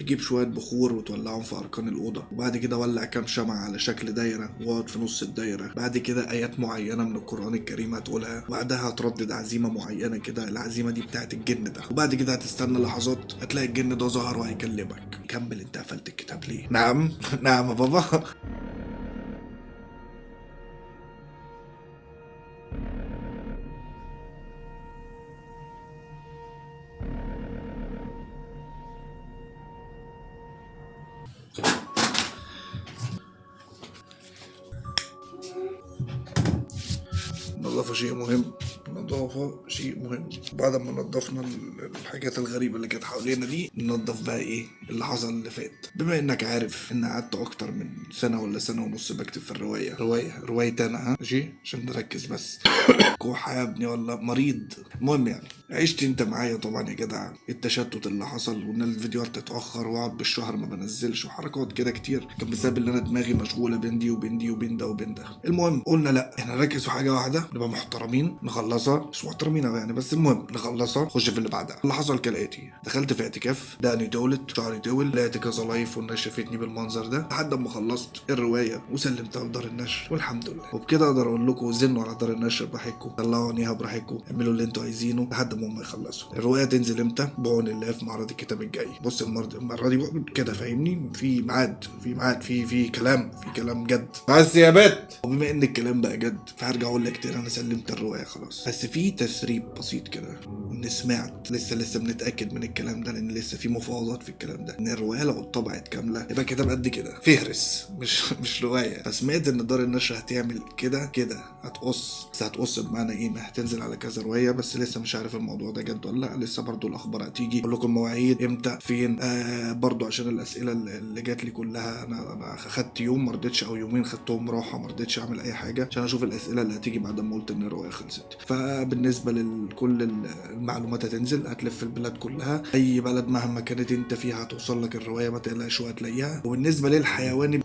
تجيب شويه بخور وتولعهم في اركان الاوضه، وبعد كده ولع كام شمعه على شكل دايره واقعد في نص الدايره. بعد كده ايات معينه من القران الكريم هتقولها، وبعدها هتردد عزيمه معينه كده، العزيمه دي بتاعت الجن ده. وبعد كده هتستنى لحظات هتلاقي الجن ده ظهر وهيكلمك. كمل، انت قفلت الكتاب ليه؟ نعم نعم يا بابا. النظافة شيء مهم، النظافة شيء مهم. بعد ما نضفنا الحاجات الغريبة اللي كانت حوالينا دي، ننضف بقى ايه اللي حصل اللي فات. بما انك عارف ان قعدت اكتر من سنة ولا سنة ونص بكتب في رواية انا، ماشي عشان نركز بس. كوحة يا ابني والله مريض. المهم يعني عشت انت معايا طبعا يا جدع، التشتت اللي حصل وان الفيديوهات تتاخر واقعد بالشهر ما بنزلش وحركات كده كتير، كان بسبب ان انا دماغي مشغوله بين دي وبين دي وبين ده وبين ده. المهم قلنا لا، احنا نركز في حاجه واحده، نبقى محترمين نخلصها، مش محترمين أوي يعني بس المهم نخلصها نخش في اللي بعدها. اللي حصل كالاتي: دخلت في اعتكاف، دقني طولت، شعري طول، لقيت كذا لايف والناس شافتني بالمنظر ده لحد ما خلصت الروايه وسلمتها لدار النشر والحمد لله. وبكده اقدر اقول لكم زنوا على دار النشر براحتكم، طلعوا عينيها براحتكم، اعملوا اللي انتوا عايزينه لحد ما هم يخلصوا. الروايه تنزل امتى؟ بعون الله في معرض الكتاب الجاي. بص المره دي كده فاهمني، في ميعاد في كلام جد بس يا بت. وبما ان الكلام بقى جد فهرجع اقول لك تاني، انا سلمت الروايه خلاص، بس في تسريب بسيط كده ان سمعت لسه بنتاكد من الكلام ده لان لسه في مفاوضات في الكلام ده، ان الروايه لو اتطبعت كامله يبقى كتاب قد كده فهرس مش روايه. فسمعت ان دار النشر هتعمل كده هتقص، بس هتقص بمعنى ايه؟ انها هتنزل على كذا روايه، بس لسه مش عارف الموضوع ده جد ولا لا، لسه برضو الاخبار هتيجي اقول لكم مواعيد امتى فين. برضو عشان الاسئله اللي جات لي كلها انا خدت يوم ما رضيتش او يومين خدتهم راحه، ما رضيتش اعمل اي حاجه عشان اشوف الاسئله اللي هتيجي بعد ما قلت ان الروايه خلصت. فبالنسبه لكل المعلومات هتنزل، هتلف البلاد كلها، اي بلد مهما كانت انت فيها هتوصل لك الروايه ما تقلقش وهتلاقيها. وبالنسبه للحيوان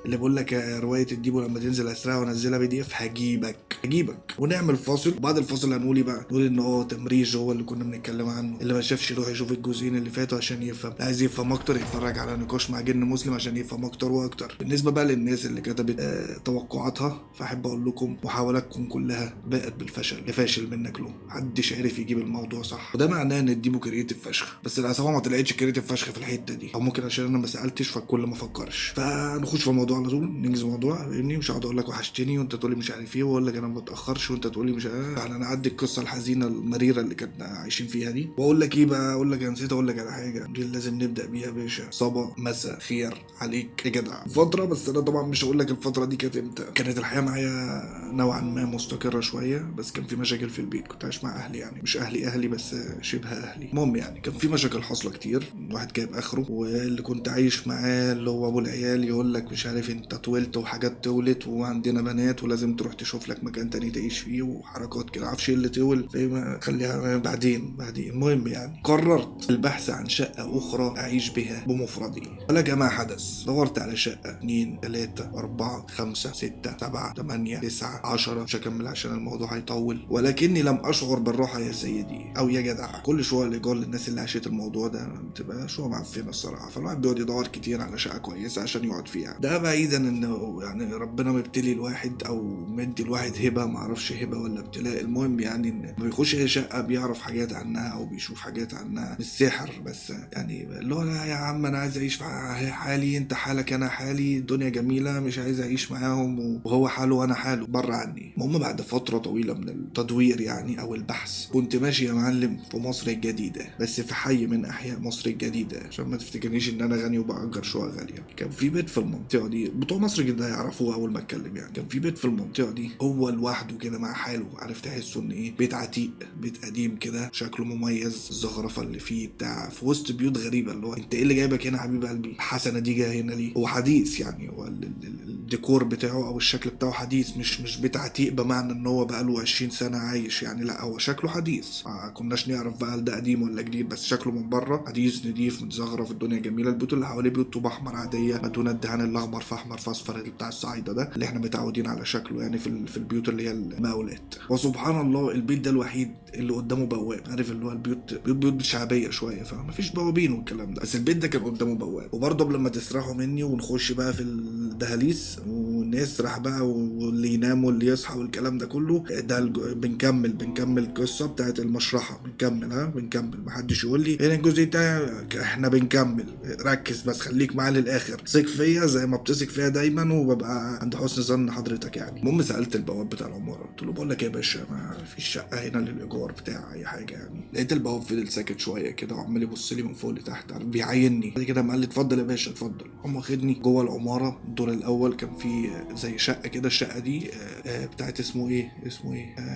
اللي بقول لك روايه الديبو لما تنزل اسرع وانزلها PDF هجيبك ونعمل فاصل، وبعد الفاصل هنقول ايه بقى؟ نقول ان هو تمريج هو اللي كنا بنتكلم عنه، اللي ما شافش يروح يشوف الجزئين اللي فاتوا عشان يفهم، عايز يفهم اكتر يتفرج على نقاش مع جن مسلم عشان يفهم اكتر واكتر. بالنسبه بقى للناس اللي كتبت توقعاتها، فاحب اقول لكم محاولاتكم كلها باءت بالفشل، يا فاشل منك له، محدش عرف يجيب الموضوع صح، وده معناه ان الديبو كرييتيف فشخ، بس للاسف ما طلعتش كرييتيف فشخ في الحته دي، او ممكن عشان انا ما سالتش فالكل ما فكرش. فنخش في الموضوع على طول، ننجز الموضوع فاهمني، مش هقعد اقول لك وحشتني وانت تقول لي مش عارف ايه، واقول لك انا ما بتاخرش وانت تقول لي مش عارف. انا نعدي القصه الحزينه المريره اللي كنا عايشين فيها دي، واقول لك ايه بقى؟ اقول لك انا نسيت اقول لك على حاجه دي لازم نبدا بيها يا باشا. صبا مساء خير عليك يا جدع. فتره، بس انا طبعا مش هقول لك الفتره دي كانت امتى. كانت الحياه معايا نوعا ما مستقره شويه، بس كان في مشاكل في البيت، كنت عايش مع اهلي يعني مش اهلي بس شبه اهلي. المهم يعني كان في مشاكل حاصله كتير، واحد جايب اخره، واللي كنت عايش معاه اللي هو ابو العيال يقول لك مش عارف انت طولت وحاجات تولت وعندنا بنات ولازم تروح تشوف لك مكان تاني تعيش فيه وحركات كده، عارفش ايه اللي تول فاهم، خليها بعدين. المهم يعني قررت البحث عن شقه اخرى اعيش بها بمفردي. ولك ما حدث، دورت على شقه 2 3 4 5 6 7 8 9 10، مش هكمل عشان الموضوع هيطول، ولكني لم اشعر بالراحه يا سيدي او يا جدع. كل شويه الايجار للناس اللي عاشت الموضوع ده بتبقى شويه معفنه الصراحه، فالواحد بيقعد يدور كتير على شقه كويسه عشان يقعد فيها. ده بعيدا انه يعني ربنا مبتلي الواحد او مدي الواحد هبه، معرفش هبه ولا ابتلاء، المهم يعني ان ما بيخش اي شقه بيعرف حاجات عنها او بيشوف حاجات عنها، مش سحر بس يعني اللي هو لا يا عم انا عايز اعيش في حالي، انت حالك انا حالي، الدنيا جميله مش عايز اعيش معاهم وهو حاله وانا حاله بره عني. المهم بعد فتره طويله من التدوير يعني او البحث، كنت ماشي يا معلم في مصر الجديده، بس في حي من احياء مصر الجديده عشان ما تفتكرنيش ان انا غني وبأجر شقق غاليه. كان في بيت في المنطقه دي، بتوع مصر الجديده يعرفوه اول ما اتكلم يعني، كان في بيت في المنطقه دي هو لوحده كده مع حاله، عارف تحسه ان ايه، بيت عتيق، بيت قديم كده شكله مميز، الزخرفه اللي فيه بتاع في وسط بيوت غريبه، اللي هو انت ايه اللي جايبك هنا يا حبيب قلبي؟ الحسنه دي جايه هنا ليه؟ هو حديث يعني، هو الديكور بتاعه او الشكل بتاعه حديث، مش بيت عتيق بمعنى ان هو بقاله 20 سنه عايش يعني، لا هو شكله حديث. ما كناش نعرف بقى ده قديم ولا جديد، بس شكله من بره حديث نضيف متزخرف، الدنيا جميله. البيوت اللي حواليه بيوت طوب احمر عاديه، ما دون الدهان الاخضر في احمر في اصفر بتاع الصعيده ده اللي احنا متعودين على شكله يعني في البيوت اللي هي المقاولات. وسبحان الله البيت ده الوحيد اللي قدامه بواب، عارف اللي هو بيوت شعبيه شويه فما فيش بوابين والكلام ده، بس البيت ده كان قدامه بواب. وبرضه قبل ما تسرحوا مني ونخش بقى في الدهاليز ونسرح بقى واللي ينام واللي يصحى والكلام ده كله، ده بنكمل القصه بتاعت المشرحه، بنكمل محدش يقول لي هنا الجزء ده، احنا بنكمل. ركز بس، خليك معايا للاخر، ثق فيا زي ما بتثق فيا دايما وببقى عند حسن ظن حضرتك يعني. المهم سالت البواب بتاع العماره، قلت له بقول لك يا باشا ما فيش شقه هنا للايجار بتاع اي حاجه يعني. لقيت البواب فضل ساكت شويه كده وعمال يبص لي من فوق لتحت، بيعايني. بعد كده قال لي اتفضل يا باشا اتفضل. قام واخدني جوه العماره. الدور الاول كان فيه زي شقه كده، الشقه دي بتاعت اسمه ايه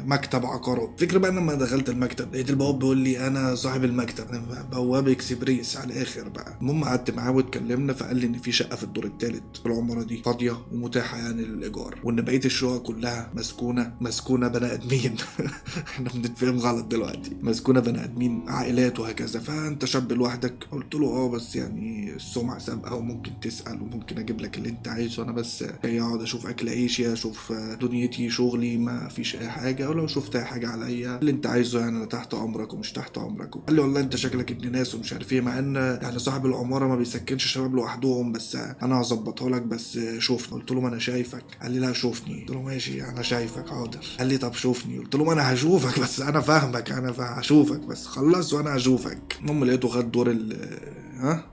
مكتب عقارات. فكرة بقى لما دخلت المكتب لقيت البواب بيقول لي انا صاحب المكتب، انا بواب اكسبريس على الاخر بقى. المهم قعدت معاه واتكلمنا، فقال لي ان في شقه في الدور الثالث في العماره دي فاضيه ومتاحه يعني للايجار، وان بقيه الشقق كلها مسكونه بني ادمين احنا بنتفهم غلط دلوقتي، مسكونه بني ادمين عائلات وهكذا، فانت شاب لوحدك. قلت له بس يعني السمعه سابقه وممكن تسال وممكن اجيب لك اللي انت عايزه، انا بس اقعد اشوف اكل عيشي، اشوف دنيتي شغلي، ما فيش اي حاجه، ولو شفت اي حاجه عليا اللي انت عايزه يعني انا تحت امرك ومش تحت امرك. قال لي والله انت شكلك ابن ناس ومش عارف ايه، مع ان يعني صاحب العماره ما بيسكنش شباب لوحدهم، بس انا هظبطها لك بس شوفني. قلت له ما انا شايفك. قال لي لا شوفني. قلت له ماشي انا شايفك حاضر. قال لي طب شوفني. قلت له ما انا هشوفك بس انا فاهمك، انا هشوفك بس خلص وانا هشوفك. المهم لقيته خد دور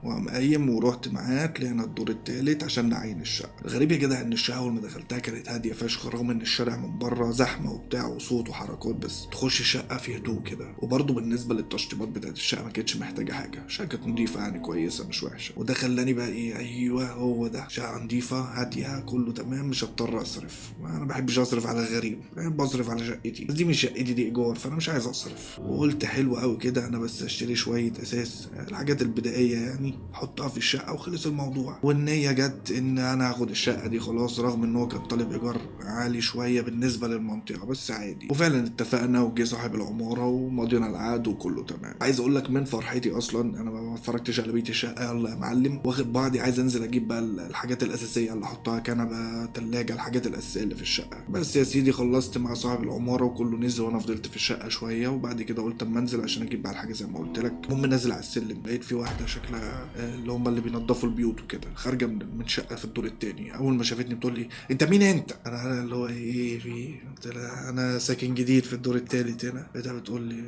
وقام قايم ورحت معاه. طلعنا الدور التالت عشان نعين الشقه. الغريب يا جدع ان الشقه اول ما دخلتها كانت هاديه فشخ، رغم ان الشارع من بره زحمه وبتاع وصوت وحركات، بس تخش الشقه في هدوء كده. وبرضه بالنسبه للتشطيبات بتاعت الشقه ما كانتش محتاجه حاجه، الشقه كانت نظيفه يعني كويسه مش وحشه. وده خلاني بقى ايوه هو ده، شقه نظيفه هاديه كله تمام، مش هضطر اصرف. انا ما بحبش اصرف على الغريب، بحب اصرف على شقتي، بس دي مش شقتي دي ايجار، فانا مش عايز اصرف. وقلت حلو قوي كده، انا بس اشتري شويه اساس، الحاجات البدائيه يعني، احطها في الشقه وخلص الموضوع. والنيه جت ان انا هاخد الشقه دي خلاص، رغم ان هو كان طالب ايجار عالي شويه بالنسبه للمنطقه، بس عادي. وفعلا اتفقنا وجه صاحب العماره ومضينا العقد وكله تمام. عايز اقول لك من فرحتي اصلا انا ما اتفرجتش على بيت الشقه، يلا يا معلم واخد بعضي عايز انزل اجيب بقى الحاجات الاساسيه اللي احطها، كنبه ثلاجه، الحاجات الاساسيه اللي في الشقه. بس يا سيدي خلصت مع صاحب العماره وكله نزل وانا فضلت في الشقه شويه، وبعد كده قلت اما انزل عشان اجيب بقى الحاجه زي ما قلت لك. المهم نازل على السلم لقيت في واحده شكلها اللي هم اللي بينظفوا البيوت وكده، خارجه من شقه في الدور الثاني. اول ما شافتني بتقول لي انت مين انت؟ انا اللي هو ايه في، قلت لها انا ساكن جديد في الدور الثالث هنا. لقيتها بتقول لي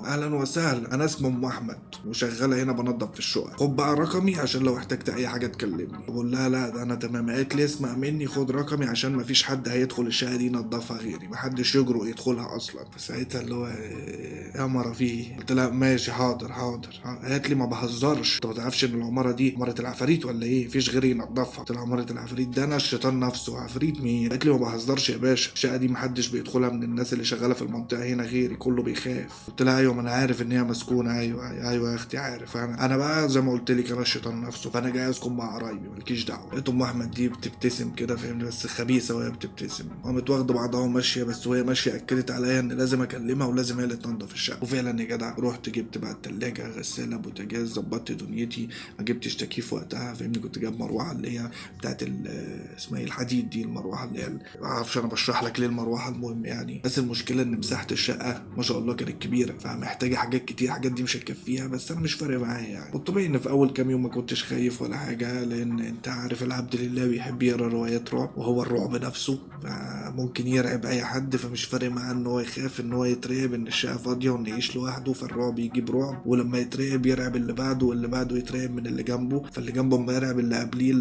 اهلا وسهلا، انا اسمي ام احمد وشغاله هنا بنظف في الشقق، خد بقى رقمي عشان لو احتجت اي حاجه تكلمني. بقول لها لا ده انا تمام. قالت لي اسمع مني خد رقمي عشان ما فيش حد هيدخل الشقه دي ينظفها غيري، ما حدش يجرؤ يدخلها اصلا. فساعتها اللي هو يا مرة فيه، قلت لها ماشي حاضر. قالت لي ما بهزرش، انت ما تعرفش ان العماره دي عماره العفاريت ولا ايه؟ مفيش غيري ينظفها. قلت لها عماره العفاريت ده انا الشيطان نفسه، عفريت مين؟ قالت لي ما بهزرش يا باشا، الشقه دي محدش بيدخلها من الناس اللي شغاله في المنطقه هنا غيري، كله بيخاف. قلت لها ايوه ما انا عارف ان هي مسكونه، ايوه يا اختي عارف. انا بقى زي ما قلت لك انا الشيطان نفسه، فانا جاي اسكن مع قرايبي مالكيش دعوه. لقيت ام احمد دي بتبتسم كده فاهمني، بس خبيثه وهي بتبتسم. قامت واخده بعضها وماشيه، بس وهي ماشيه اكدت عليا ان لازم اكلمها ولازم هي اللي تنظف الشقه. وفعلا يا جدع رحت جبت بقى الثلاجه، غساله، بوتاجاز، ظبطت دنيتي. ما جبتش تكييف وقتها فاهمني، كنت جايب مروحه اللي هي بتاعت اسمها ايه الحديد دي، المروحه اللي هي ما اعرفش انا بشرح لك ليه المروحه، المهم يعني. بس المشكله ان مساحه الشقه ما شاء الله كانت كبيره، فمحتاجه حاجات كتير، حاجات دي مش هتكفيها، بس انا مش فارق معايا يعني. والطبيعي ان في اول كام يوم ما كنتش خايف ولا حاجه، لان انت عارف العبد لله بيحب يقرا روايات رعب، وهو الرعب نفسه ممكن يرعب اي حد، فمش فارق معاه ان هو يخاف ان هو يترعب ان الشقه فاضيه وان يعيش لوحده، فالرعب يجيب رعب، ولما يترعب يرعب اللي بعده، واللي بعده يترعب من اللي جنبه، فاللي جنبه اما يرعب اللي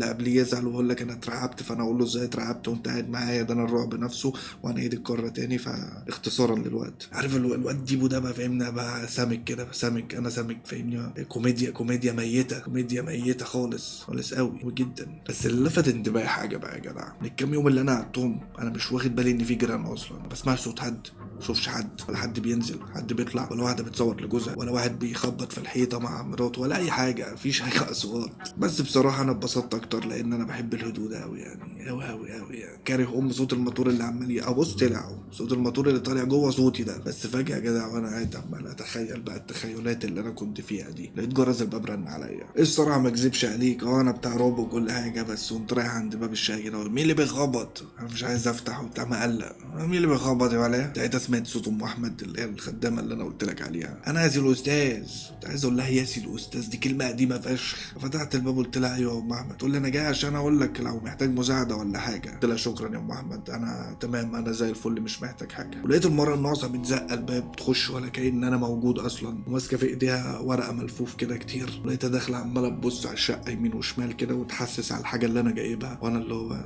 قبليه يزعل ويقول لك انا اترعبت، فانا اقول له ازاي اترعبت وانت قاعد معايا، ده انا الرعب نفسه وانا ايدي الكره تاني. فاختصارا للوقت، عارف الواد ديبو ده بقى فاهمنا بقى سمك كده، انا سمك فاهمني، كوميديا ميته خالص قوي وجدا. بس اللي لفت انتباهي حاجه بقى يا جدع، من الكام يوم اللي انا قعدتهم انا مش واخد بالي ان في جيران اصلا، ما بسمعش صوت حد، شوفش حد، ولا حد بينزل، حد بيطلع، ولا واحده بتصور لجوزها، ولا واحد بيخبط في الحيطه مع مراته، ولا اي حاجه، مفيش اي اصوات. بس بصراحه انا اتبسطت اكتر لان انا بحب الهدوء ده قوي يعني، قوي قوي قوي يعني. كاره صوت الموتور اللي عمال ابص طلع صوت الموتور اللي طالع جوه صوتي ده. بس فجاه يا جدع وانا قاعد عمال اتخيل بقى التخيلات اللي انا كنت فيها دي، لقيت جرس الباب رن عليا. الصراحه ما اكذبش عليك، انا بتاع رعب وكل حاجه، بس قمت رايح عند باب الشاي كده، مين اللي بيخبط؟ انا مش عايز افتح وبتاع مقلق، مين اللي بيخبط يا ولا؟ ساعتها سمعت صوت ام احمد اللي هي الخدامه اللي انا قلت لك عليها. انا ياسي الاستاذ. كنت عايز اقول لها ياسي الاستاذ، دي كلمه قديمه فشخ. فتحت الباب قلت لها ايوه يا ام احمد. تقول لي انا جاي عشان اقول لك لو محتاج مساعده ولا حاجه. قلت لها شكرا يا ام احمد، انا تمام، انا زي الفل، مش محتاج حاجه. ولقيت المره الناقصه بتزق الباب تخش ولا كأن انا موجود اصلا، وماسكه في ايديها ورقه ملفوف كده كتير. لقيتها داخله عماله تبص على الشقه يمين وشمال كده وتحسس على الحاجه اللي انا جايبها، وانا اللي هو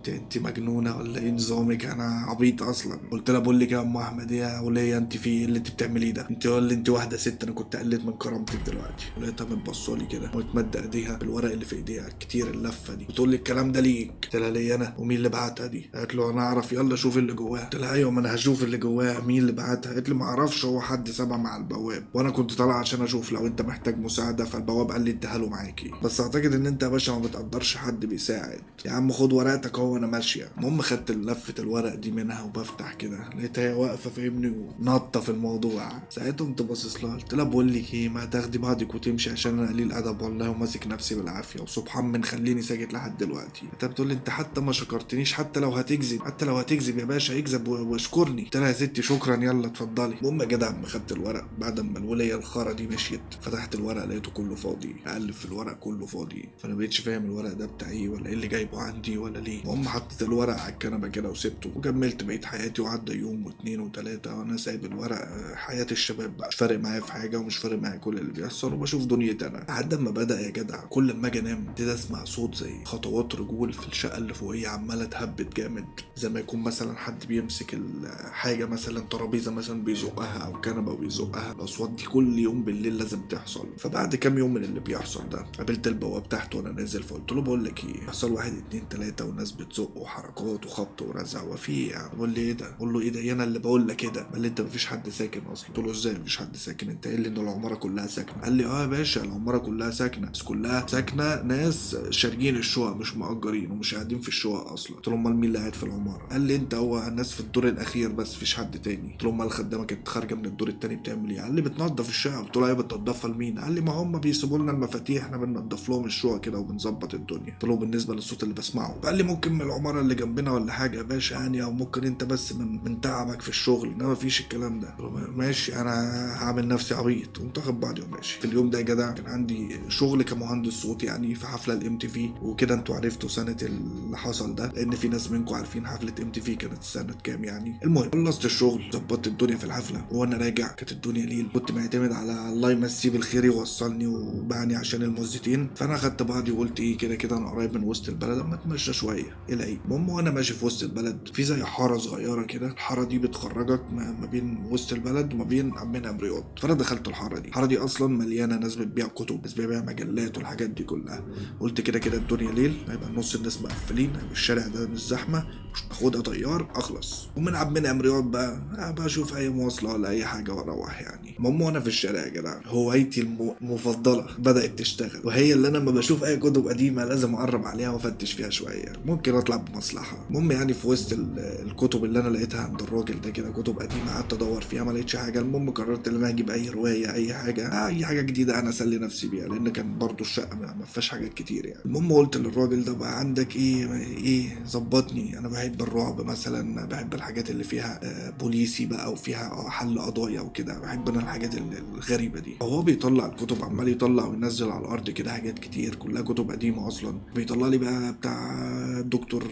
انت مجنونه ولا ايه نظامك؟ انا عبيط اصلا. قلت لها بقول لك يا ام احمد يا وليه انت في ايه اللي انت بتعمليه ده؟ انت ولا انت واحده ست، انا كنت قلت من كرامتك دلوقتي. لقيتها متبصلي كده وتمد ايديها بالورق اللي في ايديها كتير اللفه دي، بتقول لي الكلام ده ليك. قلت لها ليه انا؟ ومين اللي بعتها دي؟ قالت له انا اعرف، يلا شوف اللي جواها. قلت لها ايوه ما انا هشوف اللي جواها، مين اللي بعتها؟ قالت لي ما اعرفش، هو حد سابها مع البواب، وانا كنت طالع عشان اشوف لو انت محتاج مساعده، فالبواب قال لي اديها له معاكي. بس اعتقد ان انت يا باشا ما بتقدرش حد بيساعد. يا عم خد ورقتك اهو وانا ماشيه. المهم خدت لفه الورق دي منها وبفتح كده، لقيتها هي واقفه فاهمني ونطه في الموضوع. ساعتها قمت باصص لها قلت لها بقول لك ايه، ما تاخدي بعضك وتمشي عشان انا قليل ادب والله وماسك نفسي بالعافيه، وسبحان من خليني ساكت لحد دلوقتي. انت بتقول لي انت حتى ما شكرتنيش، حتى لو هتكذب، حتى لو هتكذب يا باشا اكذب واشكرني. قلت لها يا ستي شكرا يلا اتفضلي. المهم يا جدع اما خدت الورق بعد ما الوليه الخاره دي مشيت، فتحت الورق لقيته كله فاضي، اقلب في الورق كله فاضي، فانا بقيتش فاهم الورق ده بتاع ايه ولا ايه اللي جايبه عندي ولا ليه. المهم حطيت الورق على الكنبه كده وسبته وكملت بقيت حياتي، وعدى يوم واثنين وثلاثه وانا سايب الورق. حياه الشباب بقى مش فارق معايا في حاجه، ومش فارق معايا كل اللي بيحصل، وبشوف دنيتي انا. لحد ما بدا يا جدع كل ما اجي انام ابتدي اسمع صوت زي خطوات رجول في الشقه اللي فوقيه عماله تهبد جامد، زي ما يكون مثلا حد بيمسك الحاجه، مثلا ترابيزه مثلا بيزقها او كنبه وبيزقها. الاصوات دي كل يوم بالليل لازم تحصل. فبعد كام يوم من اللي بيحصل ده قابلت البواب تحت وانا نازل، فقلت له بقول لك ايه، حصل واحد اتنين تلاته والناس بتزق وحركات وخبط ورزع وفي ايه يعني؟ بقول لي ايه ده؟ بقول له ايه ده؟ انا اللي بقول لك كده. قال لي انت مفيش حد ساكن اصلا. قلت له ازاي مفيش حد ساكن؟ انت قايل لي ان العماره كلها ساكنه. قال لي اه يا باشا العماره كلها ساكنه، بس كلها ساكنه ناس شاريين الشقق مش مأجرين ومش قاعدين في الشقق اصلا. قلت له امال مين اللي قاعد في العماره؟ قال لي انت هو الناس في الدور الاخير بس مفيش حد تاني. قلت له امال الخدامه كانت خارجه من الدور التاني بتعمل ايه؟ قال لي بتنظف الشقه. قلت له ايه بتنظفها لمين؟ قال لي ما هم بيسيبوا لنا المفاتيح احنا بننظف لهم الشقق كده وبنظبط الدنيا. قلت له بالنسبه للصوت اللي بسمعه؟ قال لي ممكن من العماره اللي جنبنا ولا حاجه يا باشا يعني، او ممكن انت بس من تعبك في الشغل، انما مفيش الكلام ده. قلت له ماشي انا هعمل نفسي عبيط. قمت واخد بعضي وماشي. في اليوم ده يا جدع كان عندي شغل كمهندس صوت يعني في حفله الام تي في وكده. انتوا عرفتوا سنه اللي حصل ده لان في ناس منكم عارفين حفله ام تي في كانت سنه كام يعني. المهم خلصت الشغل ظبطت الدنيا في الحفله، وانا راجع كانت الدنيا ليل، كنت معتمد على الله يمسيه بالخير يوصلني وبعني عشان الموزتين. فانا خدت بعضي وقلت ايه كده كده انا قريب من وسط البلد اما اتمشى شويه الى ايه. المهم وانا ماشي في وسط البلد في زي حاره صغيره كده، الحاره دي بتخرجك ما بين وسط البلد وما بين عمنا رياض. فانا دخلت الحاره دي. الحاره دي اصلا مليانه ناس بتبيع كتب، ناس بتبيع مجلات والحاجات دي كلها. قلت كده كده الدنيا ليل، هيبقى نص الناس مقفلين، هيبقى الشارع ده مش زحمه، اخدها طيار اخلص ومن عمنا رياض بقى اشوف اي مواصله ولا اي حاجه واروح يعني. المهم وانا في الشارع يا جدع هوايتي المفضله بدات تشتغل، وهي اللي انا لما بشوف اي كتب قديمه لازم اقرب عليها وافتش فيها شويه، ممكن اطلع بمصلحه. المهم يعني في وسط الكتب اللي انا لقيتها عند الراجل ده كده كتب قديمه، قعدت ادور فيها ما لقيتش حاجه. المهم قررت ان انا اجيب اي روايه اي حاجه اي حاجه جديده انا اسلي نفسي بيها، لان كان برضو الشقه ما فيهاش حاجات كتير يعني. المهم قلت للراجل ده بقى عندك ايه ظبطني، انا بحب الرعب مثلا، بحب الحاجات اللي فيها بوليسي بقى وفيها حل قضايا وكده، بحب انا الحاجات الغريبه دي. هو بيطلع الكتب عمال يطلع وينزل على الارض كده حاجات كتير كلها كتب قديمه اصلا. بيطلع لي بقى بتاع الدكتور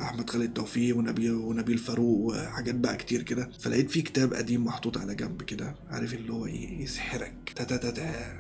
احمد خالد توفيق ونبيل فاروق وحاجات بقى كتير كده. فلقيت في كتاب قديم محطوط على جنب كده، عارف اللي هو ايه يسحرك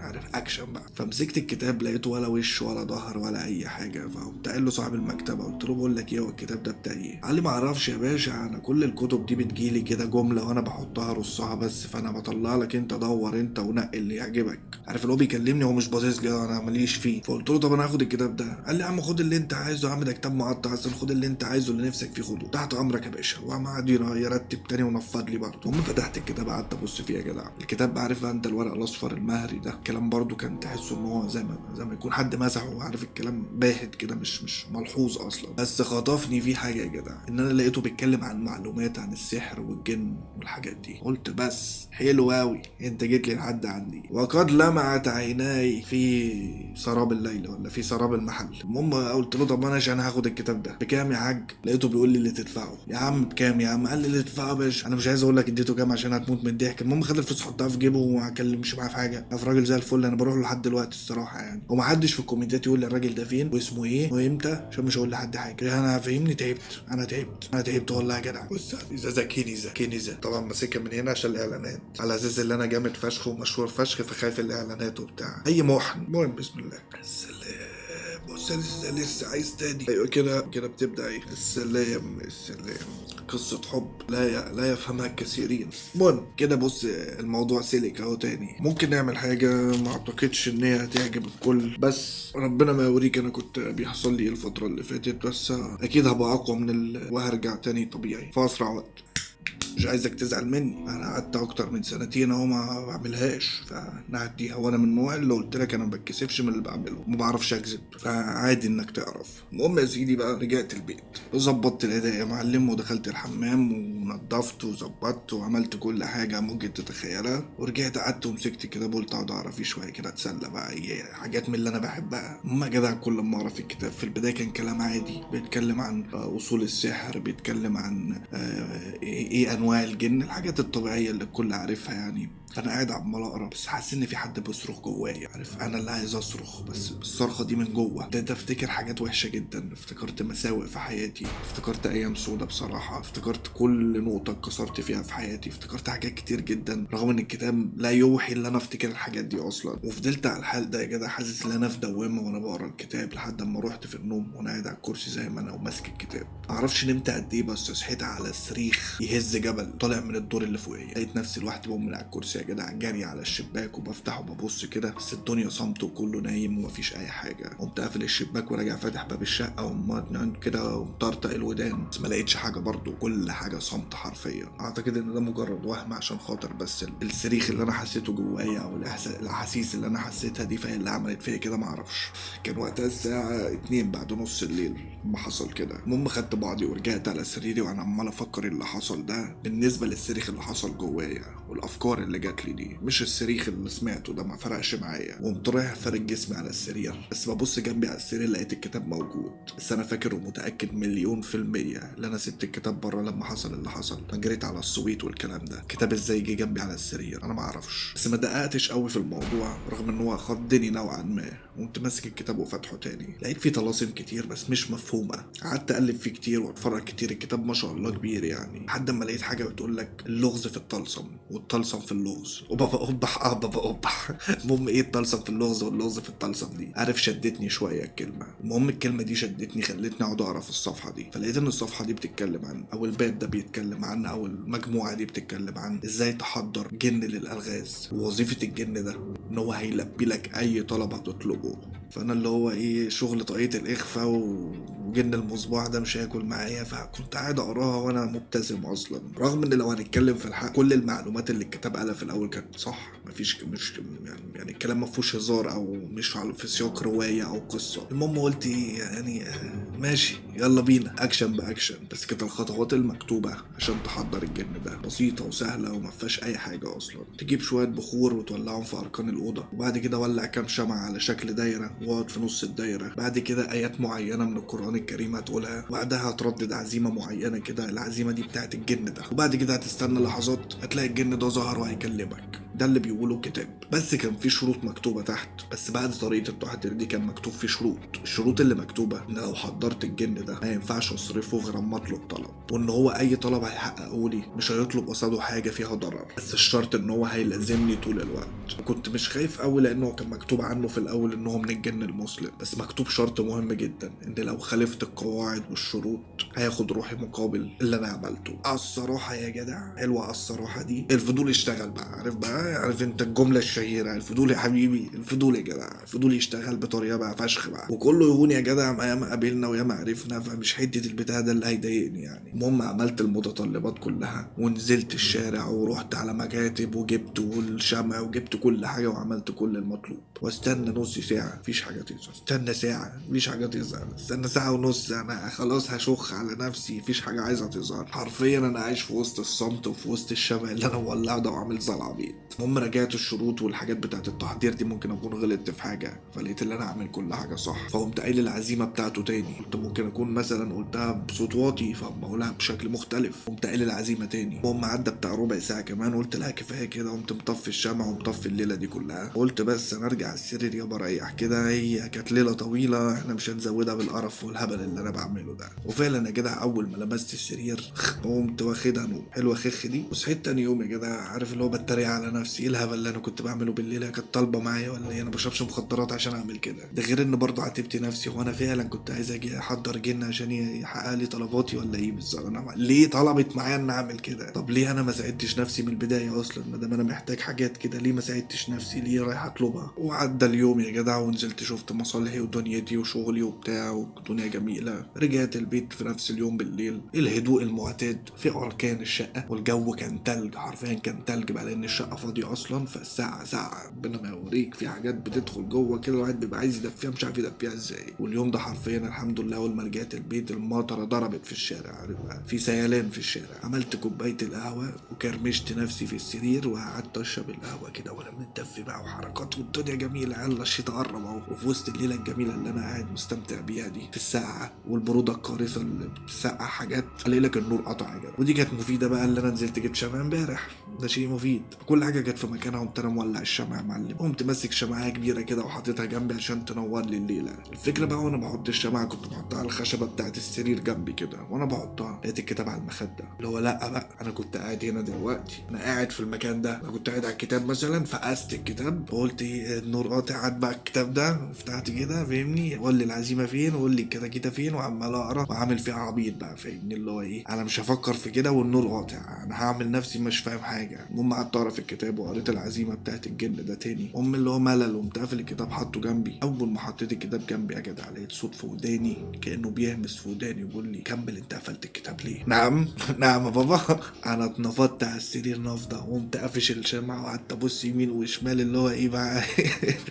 عارف اكشن بقى. فمسكت الكتاب لقيته ولا وش ولا ظهر ولا اي حاجه. فقمت قايل له صاحب المكتبه قلت له بقول لك ايه هو الكتاب ده بتاع ايه؟ قال لي ما اعرفش يا باشا، انا كل الكتب دي بتجيلي كده جمله وانا بحطها رصها بس، فانا بطلع لك انت دور انت ونقي اللي يعجبك. عارف اللي هو بيكلمني هو مش باصص لي، انا ماليش فيه. فقلت له طب انا هاخد الكتاب ده. قال لي يا عم خد اللي انت عايزه يا عم، ده كتاب معطل اتبسطت اصلا، خد اللي انت عايزه اللي نفسك فيه خده، تحت امرك يا باشا. وقام قعد يرتب تاني ونفض لي برضه. المهم فتحت الكتاب قعدت ابص فيه يا جدع. الكتاب عارف انت الورق الاصفر المهري ده، الكلام برضه كان تحسه ان هو زي ما يكون حد مسحه، وعارف الكلام باهت كده مش ملحوظ اصلا. بس خطفني فيه حاجه يا جدع، ان انا لقيته بيتكلم عن معلومات عن السحر والجن والحاجات دي. قلت بس حلو قوي، انت جيت لي لحد عندي. وقد لمعت عيناي في سراب الليل ولا في سراب المحل. المهم قلت له طب ماشي انا هاخد الكتاب ده بكام يا حاج؟ لقيته بيقول لي اللي تدفعه. يا عم بكام يا عم؟ قال لي اللي تدفعه يا باشا. انا مش عايز اقول لك اديته كام عشان هتموت من الضحك. المهم خد الفلوس حطها في جيبه وما اتكلمش معاه في حاجه. في راجل زي الفل، انا بروح له لحد دلوقتي الصراحه يعني. ومحدش في الكومنتات يقول لي الراجل ده فين واسمه ايه وامتى، عشان مش هقول لحد حاجه. انا فاهمني تعبت، انا تعبت والله يا جدع. بص ازازه كنيزه طبعا ماسكها من هنا عشان الاعلانات، على اساس ان انا جامد فشخ ومشهور فشخ، فخايف الاعلانات وبتاع اي محن. المهم بسم الله. السلام. بص لسه عايز تاني. ايوه كده بتبدا ايه. السلام. قصة حب لا يفهمها الكثيرين. المهم كده بص الموضوع سلك اهو تاني. ممكن نعمل حاجة ما اعتقدش ان هي هتعجب الكل، بس ربنا ما يوريك انا كنت بيحصل لي الفترة اللي فاتت. بس اكيد هبقى اقوى وهرجع تاني طبيعي في اسرع وقت. مش عايزك تزعل مني، انا قعدت اكتر من سنتين اهو ما بعملهاش، فنعديها. وانا من النوع اللي قلت لك انا ما بتكسفش من اللي بعمله، ما بعرفش اكذب، فعادي انك تعرف. المهم يا سيدي بقى رجعت البيت وظبطت الاداء يا معلم، ودخلت الحمام ونضفت وظبطت وعملت كل حاجه ممكن تتخيلها. ورجعت قعدت ومسكت كده قلت اقعد اقرا فيه شويه كده اتسلى بقى، ايه حاجات من اللي انا بحبها. المهم يا جدع كل ما اقرا في الكتاب في البدايه كان كلام عادي، بيتكلم عن اصول السحر، بيتكلم عن ايه انواع الجن، الحاجات الطبيعيه اللي الكل عارفها يعني. فانا قاعد عمال اقرا بس حاسس ان في حد بيصرخ جوايا، عارف انا اللي عايز اصرخ بس الصرخه دي من جوه. ابتديت افتكر حاجات وحشه جدا، افتكرت مساوئ في حياتي، افتكرت ايام سودة بصراحه، افتكرت كل نقطه اتكسرت فيها في حياتي، افتكرت حاجات كتير جدا رغم ان الكتاب لا يوحي ان انا افتكر الحاجات دي اصلا. وفضلت على الحال ده يا جدع حاسس ان انا في دوامه وانا بقرا الكتاب لحد اما رحت في النوم وانا قاعد على الكرسي زي ما انا وماسك الكتاب. معرفش نمت قد ايه بس صحيت على صريخ يهز جبل طالع من الدور اللي فوقيه. لقيت نفسي لوحدي بقوم من على الكرسي يا جدع جري على الشباك وبفتح وببص كده، بس الدنيا صمت وكله نايم ومفيش اي حاجه. قمت قافل الشباك وراجع فاتح باب الشقه ومطنن كده ومطرطق الودان، بس ما لقيتش حاجه برضه، كل حاجه صمت حرفيا. اعتقد ان ده مجرد وهم عشان خاطر بس الصريخ اللي انا حسيته جوايا او الاحاسيس اللي انا حسيتها دي فهي اللي عملت فيا كده، معرفش. كان وقتها الساعه 2 بعد نص الليل ما حصل كده. المهم خدت بعضي ورجعت على سريري وانا عمال افكر اللي حصل ده بالنسبه للصريخ اللي حصل جوايا والافكار اللي جات لي دي، مش الصريخ اللي سمعته ده ما فرقش معايا. وقمت رايح فارد جسمي على السرير، بس ببص جنبي على السرير لقيت الكتاب موجود. بس انا فاكر ومتاكد 1,000,000% ان انا سبت الكتاب بره لما حصل اللي حصل. انا جريت على الصويت والكلام ده. الكتاب ازاي جه جنبي على السرير انا ما اعرفش، بس ما دققتش قوي في الموضوع رغم ان هو خضني نوعا ما. قمت ماسك الكتاب وفتحه تاني، لقيت فيه طلاسم كتير بس مش مفهومه. قعدت اقلب فيه كتير واتفرج كتير. الكتاب ما شاء الله كبير يعني، لحد ما لقيت حاجه بتقول لك اللغز في الطلسم والطلسم في اللغز. وبابا قبح بابا قبح. المهم ايه الطلسم في اللغز واللغز في الطلسم دي؟ عارف شدتني شويه الكلمه. المهم الكلمه دي شدتني خلتني اقعد اقرا في الصفحه دي، فلقيت ان الصفحه دي بتتكلم عن او الباب ده بيتكلم عن او المجموعه دي بتتكلم عن ازاي تحضر جن للالغاز. ووظيفه الجن ده ان هو هيلبي لك اي طلب هتطلبه. فانا اللي هو ايه شغل طاقية الاخفاء وجن المصباح ده مش هياكل معايا. فكنت قاعد اقراها وانا مبتسم اصلا، رغم ان لو هنتكلم في الحق كل المعلومات اللي الكتاب قالها في الاول كانت صح، مفيش مش يعني الكلام ما فيهوش هزار او مش في سياق روايه او قصه. المهم قلت يعني ماشي يلا بينا اكشن باكشن. بس كانت الخطوات المكتوبه عشان تحضر الجن ده بسيطه وسهله وما فيهاش اي حاجه اصلا. تجيب شويه بخور وتولعهم في اركان الاوضه، وبعد كده ولع كام شمعه على شكل دايره واقعد في نص الدايره. بعد كده ايات معينه من القران الكريم هتقولها، بعدها هتردد عزيمه معينه كده، العزيمه دي بتاعت الجن ده. وبعد كده هتستنى لحظات هتلاقي الجن ده ظهر وهيكلمك. ده اللي بيقوله الكتاب. بس كان في شروط مكتوبه تحت، بس بعد طريقه التحضير دي كان مكتوب في شروط. الشروط اللي مكتوبه ان لو حضرت الجن ده ما ينفعش اصرفه غير اما اطلب طلب، وان هو اي طلب هيحققه لي مش هيطلب قصاده حاجه فيها ضرر، بس الشرط ان هو هيلازمني طول الوقت. وكنت مش خايف قوي لانه كان مكتوب عنه في الاول ان هو من الجن المسلم، بس مكتوب شرط مهم جدا ان لو خالفت القواعد والشروط هياخد روحي مقابل اللي انا عملته. الصراحه يا جدع حلوه الصراحه دي. الفضول اشتغل بقى، عارف بقى عارف انت الجمله الشهيره، الفضول يا حبيبي، الفضول يا جدع، الفضول يشتغل بطريقه بقى فشخ بقى، وكله يهون يا جدع، ياما قابلنا وياما عرفنا، فمش حته البتاع ده اللي هيضايقني يعني. المهم عملت المتطلبات كلها ونزلت الشارع ورحت على مكاتب وجبت الشمع وجبت كل حاجه وعملت كل المطلوب، واستنى نص ساعه مفيش حاجه تظهر، استنى ساعه مفيش حاجه تظهر، استنى ساعه ونص انا خلاص هشخ على نفسي مفيش حاجه عايزه تظهر. حرفيا انا عايش في وسط الصمت وفي وسط الشمع اللي انا مولعه ده وعامل زي العبيط. المهم رجعت الشروط والحاجات بتاعت التحضير دي، ممكن اكون غلطت في حاجه، فلقيت اللي انا عامل كل حاجه صح، فقمت قايل العزيمه بتاعته تاني. قلت ممكن اكون مثلا قلتها بصوت واطي فبقولها بشكل مختلف، قمت قايل العزيمه تاني. المهم عدى بتاع ربع ساعه كمان، قلت لا كفايه كده، قمت مطفي الشمع ومطفي الليله دي كلها. قلت بس انا ارجع السرير يابا اريح كده، هي كانت ليله طويله احنا مش هنزودها بالقرف والهبل اللي انا بعمله ده. وفعلا يا جدع اول ما لمست السرير قمت واخدها نوم حلوه خخ دي، وصحيت تاني يوم يا جدع عارف اللي هو بتريق على نفسي، ايه الهبل اللي انا كنت بعمله بالليل، كانت طالبه معايا ولا ايه؟ انا بشربش مخدرات عشان اعمل كده؟ ده غير ان برضه عاتبت نفسي، هو انا فعلا كنت عايز اجي احضر جن عشان يحقق لي طلباتي ولا ايه بالظبط؟ انا ليه طلبت معايا ان اعمل كده؟ طب ليه انا ما ساعدتش نفسي من البدايه اصلا؟ ما دام انا محتاج حاجات كده ليه ما ساعدتش نفسي؟ ليه رايح اطلبها؟ وعدى اليوم يا جدع ونزلت شفت مصالحي ودنيتي وشغلي وبتاع والدنيا جميله. رجعت البيت في نفس اليوم بالليل، الهدوء المعتاد في اركان الشقه، والجو كان تلج، حرفيا كان تلج بقى لان الشقه فاضيه اصلا، فالساعه ساعه ربنا ما يوريك في حاجات بتدخل جوه كده الواحد بيبقى عايز يدفيها مش عارف يدفيها ازاي. واليوم ده حرفيا الحمد لله اول ما رجعت البيت المطره ضربت في الشارع، عارف بقى في سيلان في الشارع. عملت كوبايه القهوه وكرمشت نفسي في السرير وقعدت اشرب القهوه كده وانا متدفي بقى وحركات والدنيا جميله، يلا الشتاء قرب اهو. وفي وسط الليله الجميله اللي انا قاعد مستمتع بيها دي في الساعه والبروده القارصه اللي بتسقع حاجات، الاقي لك النور قطع يا جدع. ودي كانت مفيده بقى اللي انا نزلت جبت شمع امبارح، ده شيء مفيد. كل حاجه كانت في مكانها، قمت انا مولع الشمع يا معلم، قمت ماسك شمعه كبيره كده وحاططها جنبي عشان تنور لي الليله. الفكره بقى وانا بحط الشمعه كنت بحطها على الخشبه بتاعت السرير جنبي كده، وانا بحطها لقيت الكتاب على المخده، اللي هو لا بقى انا كنت قاعد هنا دلوقتي، انا قاعد في المكان ده، انا كنت قاعد على الكتاب مثلا فقست الكتاب وقلت ايه النور قاطع، قعد بقى الكتاب ده فتحت كده فاهمني، قول لي العزيمه فين وقول لي الكتاكيته فين، وعمال اقرا وعامل فيها عبيط بقى فاهمني، اللي هو ايه انا مش هفكر في كده والنور قاطع، انا هعمل نفسي مش فاهم حاجه. المهم قعدت اقرا في الكتاب وقريت العزيمه بتاعت الجن ده تاني، اللي هو ملل، وقمت قافل الكتاب حاطه جنبي. اول ما حطيت الكتاب جنبي يا جدع لقيت صوت في وداني كانه بيهمس في وداني يقول لي كمل انت قفلت الكتاب ليه؟ نعم نعم يا بابا. انا اتنفضت على السرير نفضه وقمت قافش الشمعة وقعدت ابص يمين وشمال اللي هو ايه بقى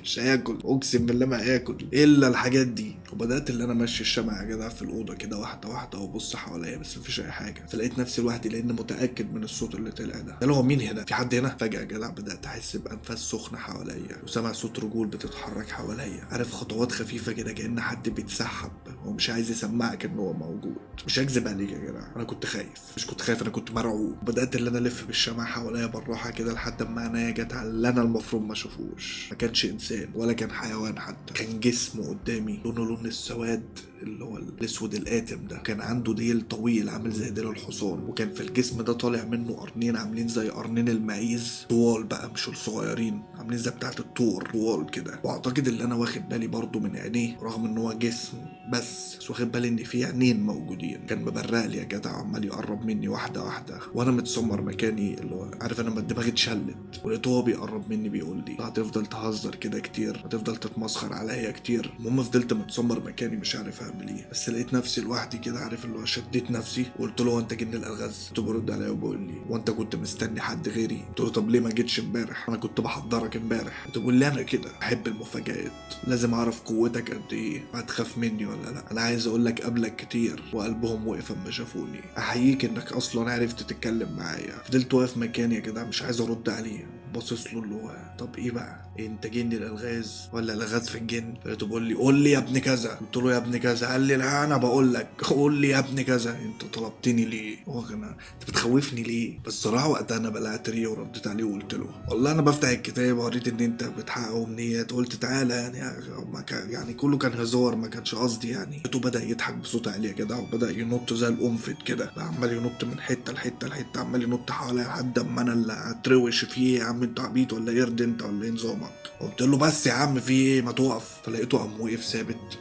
مش هاكل اقسم بالله ما هاكل الا الحاجات دي. وبدات اللي انا امشي الشمعة يا جدع في الاوضه كده واحده واحده وابص حواليا بس مفيش اي حاجه، فلقيت نفسي لوحدي لان متاكد من الصوت اللي طلع ده اللي هو مين هنا؟ في حد هنا؟ فجاه يا جدع بدات احس بانفاس سخنه حواليا وسمع صوت رجول بتتحرك حواليا، عارف خطوات خفيفه كده كأن حد بيتسحب ومش عايز يسمعك ان هو موجود. مش هكذب عليك يا جدع انا كنت خايف، مش كنت خايف انا كنت مرعوب. بدات اللي انا الف بالشمعة حواليا بالراحه كده لحد ما عينيا جت على اللي انا المفروض ما اشوفوش. ما كانش انسان ولا كان حيوان حتى، كان جسم قدامي لونه لون السواد اللي هو الاسود القاتم ده، كان عنده ديل طويل عامل زي ديل الحصان، وكان في الجسم ده طالع منه قرنين عاملين زي قرنين المعيز، طوال بقى مش الصغيرين، عاملين زي بتاعه الطور طوال كده. واعتقد اللي انا واخد بالي برضو من عينيه رغم ان هو جسم بس واخد بالي ان في عينين موجودين. كان مبرق لي يا جدع عمال يقرب مني واحده واحده وانا متسمر مكاني، اللي هو عارف انا لما دماغي اتشلت ولقيته هو بيقرب مني بيقول لي هتفضل تهزر كده كتير، هتفضل تتمسخر عليا كتير. المهم فضلت متسمر مكاني مش عارف اعمل ايه، بس لقيت نفسي لوحدي كده عارف اللي هو شديت نفسي وقلت له انت جن الالغاز؟ قلت برد عليا وبقول لي وانت كنت مستني حد غيري؟ قلت له طب ليه ما جيتش امبارح؟ انا كنت بحضرك امبارح. قلت بقول لي انا كده بحب المفاجآت، لازم اعرف قوتك قد ايه، هتخاف مني ولا لا؟ انا عايز اقول لك قبلك كتير وقلبهم وقف اما شافوني. احييك انك اصلا عرفت تتكلم معايا. فضلت واقف مكاني يا جدع مش عايز ارد عليه، باصص له اللي هو طب ايه بقى انت جن الالغاز ولا الغاز في الجن؟ لقيته بيقول لي قول لي يا ابن كذا. قلت له يا ابن كذا؟ قال لي لا انا بقول لك قول لي يا ابن كذا. انت طلبتني ليه؟ هو انت بتخوفني ليه؟ بس صراحه وقتها انا بلعت ريه ورديت عليه وقلت له والله انا بفتح الكتاب وقريت ان انت بتحقق امنيات، قلت تعالى يعني ما كان يعني كله كان هزار ما كانش قصدي يعني. لقيته بدا يضحك بصوت عالي يا جدع وبدا ينط زي القنفذ كده، عمال ينط من حته لحته لحته، عمال ينط حواليا لحد اما انا اللي اتروش فيه يا عم انت عبيط ولا قرد انت ولا ايه نظامك؟ قلت له بس يا عم في ايه ما تقف. فلقيته قام وقف ثابت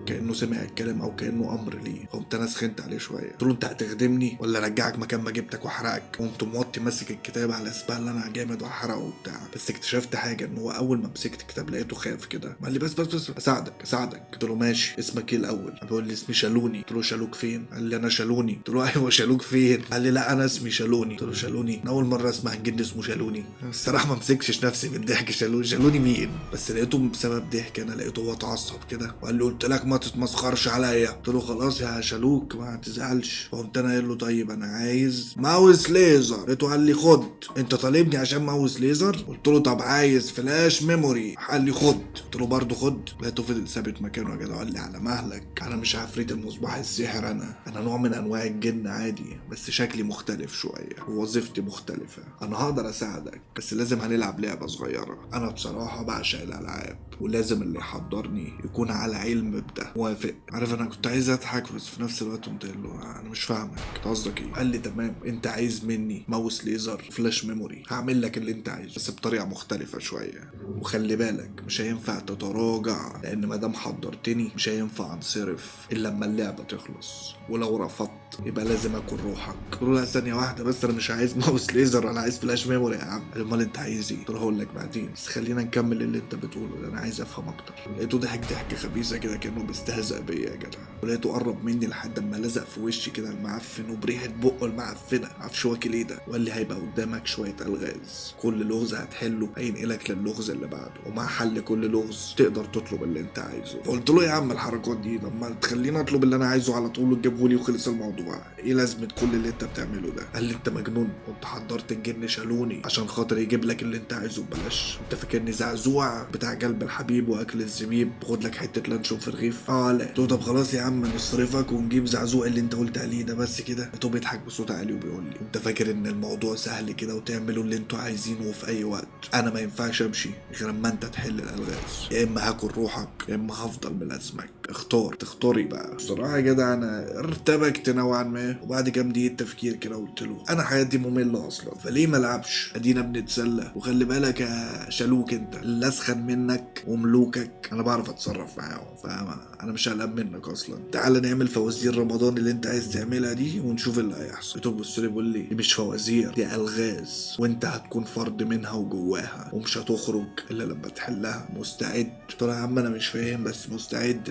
كانه سمع الكلام او كانه امر ليه. قمت انا سخنت عليه شويه، قلت له انت هتخدمني ولا ارجعك مكان ما جبتك واحرقك؟ قمت موطي ماسك الكتاب على اسبال ان انا جامد واحرقه وبتاع. بس اكتشفت حاجه، ان هو اول ما مسكت الكتاب لقيته خاف كده، قال لي بس اساعدك. قلت له ماشي، اسمك ايه الاول؟ بيقول لي اسمي شالوني. قلت له شالوك فين؟ قال لي انا شالوني. قلت له ايوه شالوك فين؟ قال لي لا انا اسمي شالوني. قلت له شالوني؟ انا اول مره اسمع جد اسمه شالوني. الصراحه ما مسكش نفسي بالضحك، شالوني مين؟ بس لقيته بسبب ضحك انا لقيته هو اتعصب كده وقال لي قلت لك ما تتمسخرش عليا. قلت له خلاص يا شالوك ما تزعلش. فقمت انا قايل له طيب انا عايز ماوس ليزر. لقيته قال لي خد، انت طالبني عشان ماوس ليزر؟ قلت له طب عايز فلاش ميموري؟ قال لي خد. قلت له برضه خد. لقيته فضل ثابت مكانه يا جدع، قال لي على مهلك، انا مش عفريت المصباح السحر، انا نوع من انواع الجن عادي، بس شكلي مختلف شويه ووظيفتي مختلفه. انا هقدر اساعدك بس لازم هنلعب لعبه صغيره. انا بصراحه بعشق الالعاب ولازم اللي يحضرني يكون على علم بده. موافق؟ عارف انا كنت عايز اضحك بس في نفس الوقت قلت له انا مش فاهمك، قصدك ايه؟ قال لي تمام، انت عايز مني ماوس ليزر فلاش ميموري، هعمل لك اللي انت عايزه بس بطريقه مختلفه شويه. وخلي بالك مش هينفع تتراجع، لان ما دام حضرتني مش هينفع انصرف الا لما اللعبه تخلص، ولو رفضت يبقى لازم اكل روحك. قلت له لا ثانيه واحده بس، انا مش عايز ماوس ليزر، انا عايز فلاش ميموري يا عم. قال امال انت عايز ايه؟ قلت له هقول لك بعدين، بس خلينا نكمل اللي انت بتقوله ده، انا عايز افهم اكتر. لقيته ضحكه خبيثه كده كانه بيستهزأ بيا يا جدع، ولقيته قرب مني لحد ما لزق في وشي كده المعفن وبريحه بقه المعفنه، معرفش واكل ايه ده، وقال لي هيبقى قدامك شويه الغاز، كل لغز هتحله هينقلك للغز اللي بعده، ومع حل كل لغز تقدر تطلب اللي انت عايزه. فقلت له يا عم الحركات دي لما تخليني اطلب اللي انا عايزه على طول وتجيبه لي وخلص الموضوع، ايه لازمه كل اللي انت بتعمله ده؟ قال لي انت مجنون، كنت حضرت الجن شالوني عشان خاطر يجيب لك اللي انت عايزه ببلاش؟ انت فاكرني زعزوع بتاع قلب الحبيب واكل الزبيب خد لك حته لانشون في الرغيف؟ لا. قلت له طب خلاص يا عم نصرفك ونجيب زعزوع اللي انت قلت عليه ده بس كده. لقيته بيضحك بصوت عالي وبيقول لي انت فاكر ان الموضوع سهل كده وتعملوا اللي انتوا عايزينه في اي وقت؟ انا ما ينفعش امشي غير اما انت تحل الالغاز، يا اما هاكل روحك يا اما هفضل ملازمك، تختاري بقى. بصراحه يا جدع انا ارتبكت نوعا ما، وبعد كام دقيقه تفكير كده قلت له انا حياتي ممله اصلا، فليه ما العبش؟ ادينا بنتسلى، وخلي بالك يا شالوك انت اللي اسخن منك وملوكك انا بعرف اتصرف معاهم، فانا مش قلقان منك اصلا. تعال نعمل فوازير رمضان اللي انت عايز تعملها دي ونشوف اللي هيحصل. لقيته بص لي بيقول لي دي مش فوازير، دي الغاز، وانت هتكون فرد منها وجواها ومش هتخرج الا لما تحلها. مستعد؟ قلت له يا عم انا مش فاهم بس مستعد.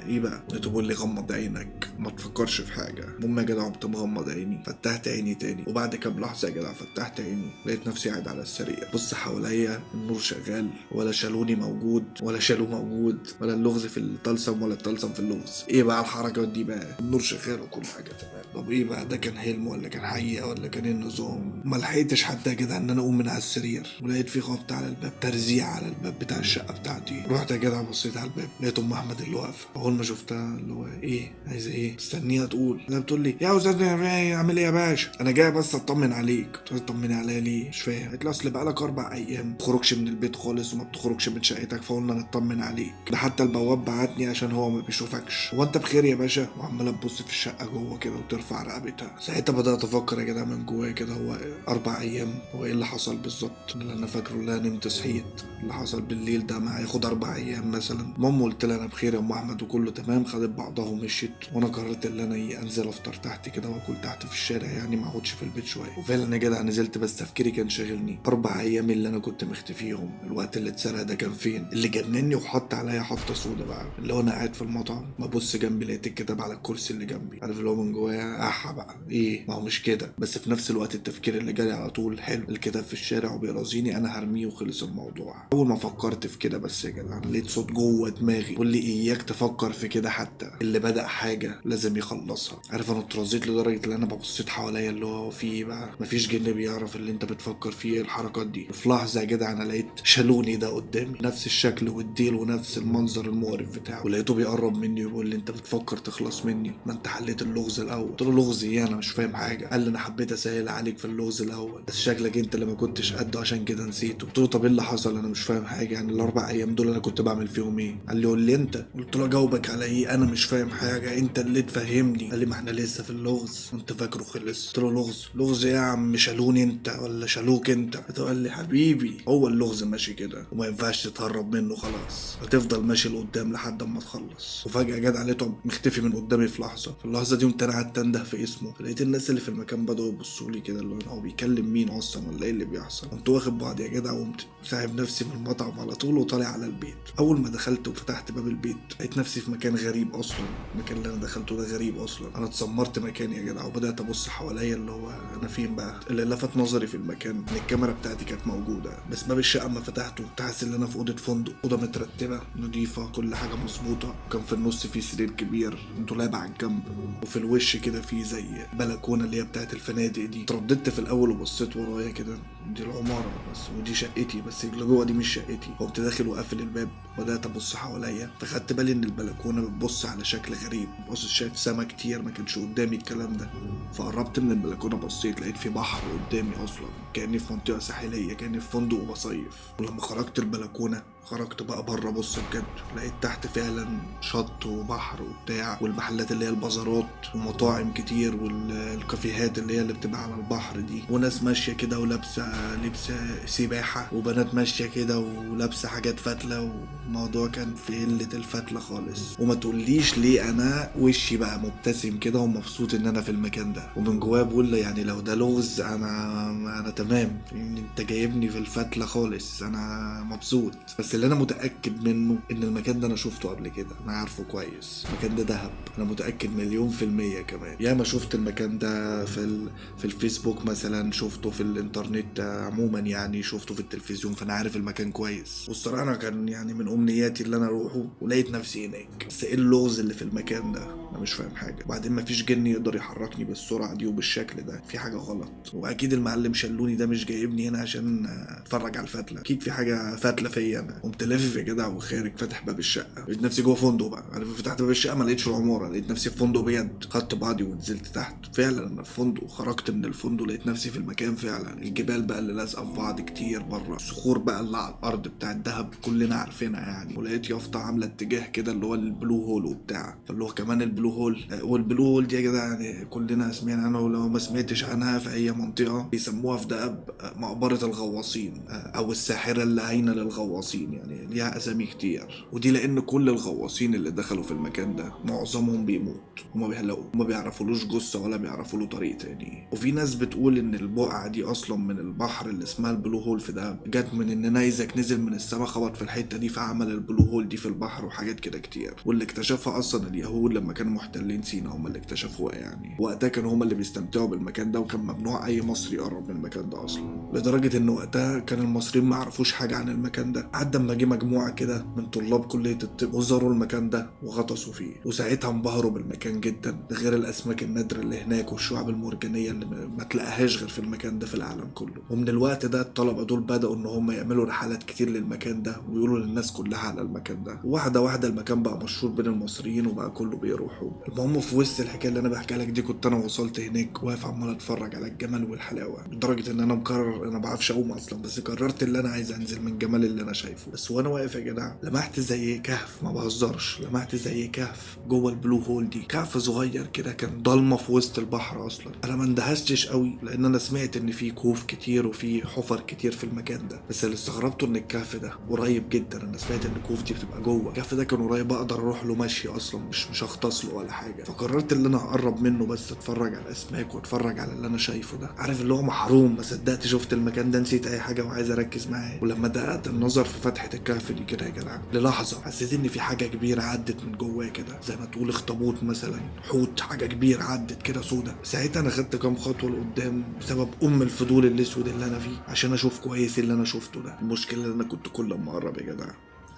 ايه بقى؟ لقيته بيقول لي غمض عينك ما تفكرش في حاجه. المهم يا جدع قمت مغمض عيني، فتحت عيني تاني، وبعد كام لحظه يا جدع فتحت عيني لقيت نفسي قاعد على السرير. بص حواليا النور شغال، ولا شالوني موجود ولا شالوه موجود، ولا اللغز في الطلسم ولا الطلسم في اللغز. ايه بقى الحركات دي بقى؟ النور شغال وكل حاجه تمام. طب ايه بقى ده؟ كان حلم ولا كان حقيقه ولا كان ايه النظام؟ ما لحقتش حتى يا جدع ان انا اقوم من على السرير، ولقيت في خبط على الباب، ترزيع على الباب بتاع الشقه بتاعتي. رحت يا جدع بصيت على الباب لقيت ام احمد اللي واقفه. اول ما شفتها اللي هو ايه عايزه ايه؟ مستنيها تقول. لا بتقول لي يا استاذ اعمل ايه يا باشا؟ انا جاي بس اطمن عليك. قلت لها تطمني عليا ليه؟ مش فاهم. قالت لي اصل بقالك 4 ايام ما بتخرجش من البيت خالص وما بتخرجش من شقتك، فقلنا نطمن عليك، ده حتى البواب بعتني عشان هو ما بيشوفكش. هو انت بخير يا باشا؟ وعماله تبص في الشقه جوه كده وترفع رقبتها. ساعتها بدات افكر يا جدع من جوايا كده، هو 4 ايام هو ايه اللي حصل بالظبط؟ اللي انا فاكره لا نمت صحيت، اللي حصل بالليل ده ما هياخد 4 ايام مثلا. المهم قلت لها انا بخير يا ام احمد وكله تمام. خدت بعضها ومشيت، وانا قررت ان انا انزل افطر تحت كده واكل تحت في الشارع، يعني ما اقعدش في البيت شويه. وفعلا يا جدع نزلت، بس تفكيري كان شاغلني 4 ايام اللي انا كنت مختفيهم. الوقت اللي اتسرق ده كان فين؟ اللي جنني وحط عليا حطه سودا بقى اللي هو انا قاعد في المطعم ببص جنبي لقيت الكتاب على الكرسي اللي جنبي. عارف اللي هو من جوايا بقى ايه؟ ما هو مش كده، بس في نفس الوقت التفكير اللي جالي على طول حلو، الكتاب في الشارع وبيرازيني انا هرميه وخلص الموضوع. اول ما فكرت في كده بس يا جدع لقيت صوت جوه دماغي بيقول لي اياك تفكر في كده، حتى اللي بدأ حاجه لازم يخلصها. عارف انا اترزيت لدرجه ان انا ببصيت حواليا اللي هو في ايه بقى؟ مفيش جن بيعرف اللي انت بتفكر فيه الحركات دي. وفي لحظه يا جدع انا لقيت شالوني ده قدامي، نفس الشكل والديل ونفس المنظر المقرف بتاعه، ولقيته بيقرب مني ويقول لي انت بتفكر تخلص مني؟ ما انت حليت اللغز الاول. قلت له لغز ايه؟ انا مش فاهم حاجه. قال لي انا حبيت اسهل عليك في اللغز الاول بس شكلك انت اللي ما كنتش قده عشان كده نسيته. قلت له طب ايه اللي حصل؟ انا مش فاهم حاجه، يعني ال4 ايام دول انا كنت بعمل فيهم ايه؟ قال لي قول لي انت. قلت له اجاوبك على ايه؟ انا مش فاهم حاجه، انت اللي تفهمني. قال لي ما احنا لسه في اللغز وانت فاكره خلص. قلت له لغز؟ لغز ايه يا عم؟ شالوني انت ولا شالوك انت؟ قال لي حبيبي هو اللغز ماشي كده وما ينفعش تتهرب منه، خلاص هتفضل ماشي لقدام لحد اما تخلص. وفجاه جد عليه مختفي من قدامي في لحظه. في اللحظه دي قمت انا قعدت انده في اسمه، فلقيت الناس اللي في المكان بدأوا يبصوا لي كده، اللي هو بيكلم مين اصلا ولا ايه اللي بيحصل. قمت واخد بعض يا جدع وقمت ساحب نفسي من المطعم على طول وطالع على البيت. اول ما دخلت وفتحت باب البيت لقيت نفسي في مكان غريب اصلا. المكان اللي انا دخلته ده غريب اصلا. انا اتسمرت مكاني يا جدع وبدات ابص حواليا، اللي هو انا فين بقى؟ اللي لفت نظري في المكان ان الكاميرا بتاعتي كانت موجوده، بس باب الشقه ما فتحته كنت حاسس ان انا في اوضه فندق، اوضه مترتبه نظيفه كل حاجه مظبوطه، وكان في النص في سرير كبير، دولاب على الجنب، وفي الوش كده في زي بلكونه اللي هي بتاعت الفنادق دي. اترددت في الاول وبصيت ورايا كده، دي العماره بس ودي شقتي، بس اللي جوه دي مش شقتي. قمت داخل وقافل الباب، بدات ابص حواليا، فخدت بالي ان البلكونه بتبص على شكل غريب. بص شايف سما كتير ما كانش قدامي الكلام ده. فقربت من البلكونه بصيت لقيت في بحر قدامي اصلا، كاني في منطقه ساحليه، كاني في فندق وبصيف. ولما خرجت البلكونه خرجت بقى بره بص بجد، لقيت تحت فعلا شط وبحر وبتاع، والمحلات اللي هي البازارات ومطاعم كتير، والكافيهات اللي هي اللي بتبقى على البحر دي، وناس ماشيه كده ولابسه لبس سباحه، وبنات ماشيه كده ولابسه حاجات فتله. والموضوع كان في قله الفتله خالص. وما تقوليش ليه انا وشي بقى مبتسم كده ومبسوط ان انا في المكان ده، ومن جوايا بقول يعني لو ده لغز انا تمام، انت جايبني في الفتله خالص، انا مبسوط. بس اللي انا متاكد منه ان المكان ده انا شفته قبل كده، انا عارفه كويس. المكان ده دهب، انا متاكد 1,000,000% كمان. ياما شفت المكان ده في الفيسبوك مثلا، شفته في الانترنت عموما يعني، شفته في التلفزيون، فانا عارف المكان كويس. والصراحه انا كان يعني من امنياتي اللي انا اروحه، ولقيت نفسي هناك. بس ايه اللغز اللي في المكان ده؟ انا مش فاهم حاجه. بعدين مفيش جن يقدر يحركني بالسرعه دي وبالشكل ده، في حاجه غلط. واكيد المعلم شلوني ده مش جايبني هنا عشان اتفرج على الفتله، اكيد في حاجه فتله فيا انا. قمت لافف يا جدع وخارج فاتح باب الشقه، لقيت نفسي جوه فندق بقى. عارف فتحت باب الشقه ما لقيتش العماره، لقيت نفسي في فندق بجد. خدت بعضي ونزلت تحت فعلا انا في فندق، وخرجت من الفندق لقيت نفسي في المكان فعلا. الجبال بقى اللي لازقه في بعض كتير بره، الصخور بقى اللي على الارض بتاع الدهب كلنا عارفينها يعني. ولقيت يافطه عامله اتجاه كده اللي هو البلو هول وبتاع، فاللي هو كمان البلو هول. والبلو هول دي يا جدع يعني كلنا سمعنا عنها، ولو ما سمعتش عنها في اي منطقه بيسموها في دهب مقبره الغواصين، او الساحره اللي هاينه للغواصين، يعني ليها اسامي كتير. ودي لان كل الغواصين اللي دخلوا في المكان ده معظمهم بيموت وما بيهلقوا، وما بيعرفولوش جثه ولا بيعرفوا له طريق تاني. وفي ناس بتقول ان البقعه دي اصلا من البحر اللي اسمها البلو هول في دهب، جت من ان نيزك نزل من السماء خبط في الحته دي فعمل البلو هول دي في البحر، وحاجات كده كتير. واللي اكتشفها اصلا اليهود لما كانوا محتلين سينا، هم اللي اكتشفوها يعني. وقتها كانوا هم اللي بيستمتعوا بالمكان ده، وكان ممنوع اي مصري يقرب من المكان ده اصلا، لدرجه ان وقتها كان المصريين ما يعرفوش حاجه عن المكان ده. عدى اما جه مجموعه كده من طلاب كليه الطب وزاروا المكان ده وغطسوا فيه، وساعتها انبهروا بالمكان جدا. ده غير الاسماك النادره اللي هناك والشعاب المرجانيه اللي ما تلاقيهاش غير في المكان ده في العالم كله. ومن الوقت ده الطلبه دول بداوا ان هم يعملوا رحلات كتير للمكان ده ويقولوا للناس كلها على المكان ده. واحده واحده المكان بقى مشهور بين المصريين وبقى كله بيروحوا. المهم في وسط الحكايه اللي انا بحكي لك دي كنت انا وصلت هناك واقف عمال اتفرج على الجمال والحلاوه، لدرجه ان انا مقرر، انا ما بعرفش اعوم اصلا، بس قررت ان انا عايز انزل من الجمال اللي انا شايفه. بس وانا واقف يا جدع لمحت زي كهف، ما بهزرش، لمحت زي كهف جوه البلو هول دي. كهف صغير كده كان ضلمه في وسط البحر اصلا. انا ما اندهشتش قوي لان انا سمعت ان في كهوف كتير وفي حفر كتير في المكان ده، بس اللي استغربته ان الكهف ده قريب جدا. انا سمعت ان الكهوف دي بتبقى جوه، الكهف ده كان قريب اقدر اروح له ماشي اصلا، مش اغطس له ولا حاجه. فقررت ان انا اقرب منه بس اتفرج على الاسماك واتفرج على اللي انا شايفه ده. عارف اللي هو محروم، ما صدقت شفت المكان ده نسيت اي حاجه وعايز اركز معاه. ولما دققت النظر في فتحه الكهف دي كده يا جدع، للحظه حسيت ان في حاجه كبيره عدت من جواه كده، زي ما تقول اخطبوط مثلا، حوت، حاجه كبيره عدت كده سودا. ساعتها انا خدت كام خطوه لقدام بسبب الفضول الاسود اللي انا فيه، عشان اشوف كويس اللي انا شفته ده. المشكله ان انا كنت كل ما اقرب يا جدع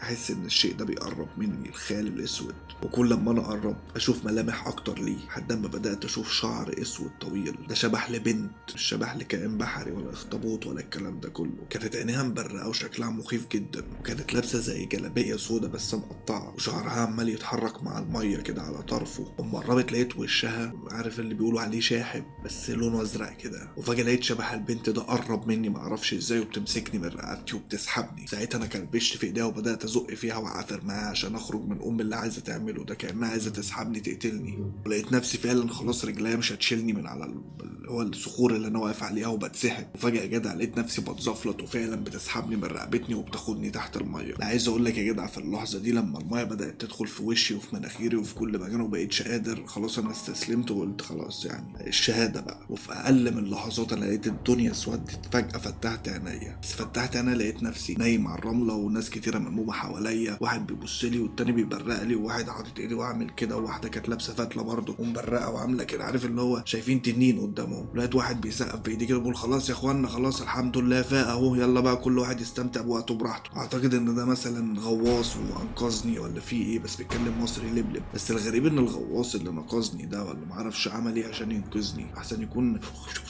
احس ان الشيء ده بيقرب مني، الخيال الاسود. وكل لما انا اقرب اشوف ملامح اكتر ليه، لحد ما بدات اشوف شعر اسود طويل. ده شبح لبنت، مش شبح لكائن بحري ولا اخطبوط ولا الكلام ده كله. كانت عينيها مبرقه وشكلها مخيف جدا، وكانت لابسه زي جلابيه سودا بس مقطعه، وشعرها عمال يتحرك مع الميه كده على طرفه. اما قربت لقيت وشها، عارف اللي بيقولوا عليه شاحب بس لونه ازرق كده. وفجاه لقيت شبح البنت ده قرب مني، ما اعرفش ازاي، وبتمسكني من رقبتي وبتسحبني. ساعتها انا كلبشت في ايديها وبدات ازق فيها وعافر معاها عشان اخرج من اللي عايزه تعمله ده، كانها عايزه تسحبني تقتلني. ولقيت نفسي فعلا خلاص رجليا مش هتشيلني من على هو الصخور اللي انا واقف عليها وبتسحب. وفجاه يا جدع لقيت نفسي بتزفلط وفعلا بتسحبني من رقبتني وبتاخدني تحت الميه. انا عايز اقول لك يا جدع في اللحظه دي لما الميه بدات تدخل في وشي وفي مناخيري وفي كل مكان وبقيتش قادر، خلاص انا استسلمت وقلت خلاص يعني الشهاده بقى. وفي اقل من لحظات انا لقيت الدنيا اسودت. فجاه فتحت عينيا، بس فتحت عينيا لقيت نفسي نايم على الرمله وناس كتيره ملمومه حواليا، واحد بيبص لي والتاني بيبرق لي وواحد حاطط ايدي واعمل كده، وواحده كانت لابسه فتله برضه ومبرقه وعامله كده، عارف اللي هو شايفين تنين قدامهم. لقيت واحد بيسقف بايدي كده بيقول خلاص يا اخوانا خلاص الحمد لله فاق اهو، يلا بقى كل واحد يستمتع بوقته براحته. اعتقد ان ده مثلا غواص وانقذني ولا في ايه، بس بيتكلم مصري لبلب. بس الغريب ان الغواص اللي نقذني ده ولا معرفش عمل ايه عشان ينقذني، احسن يكون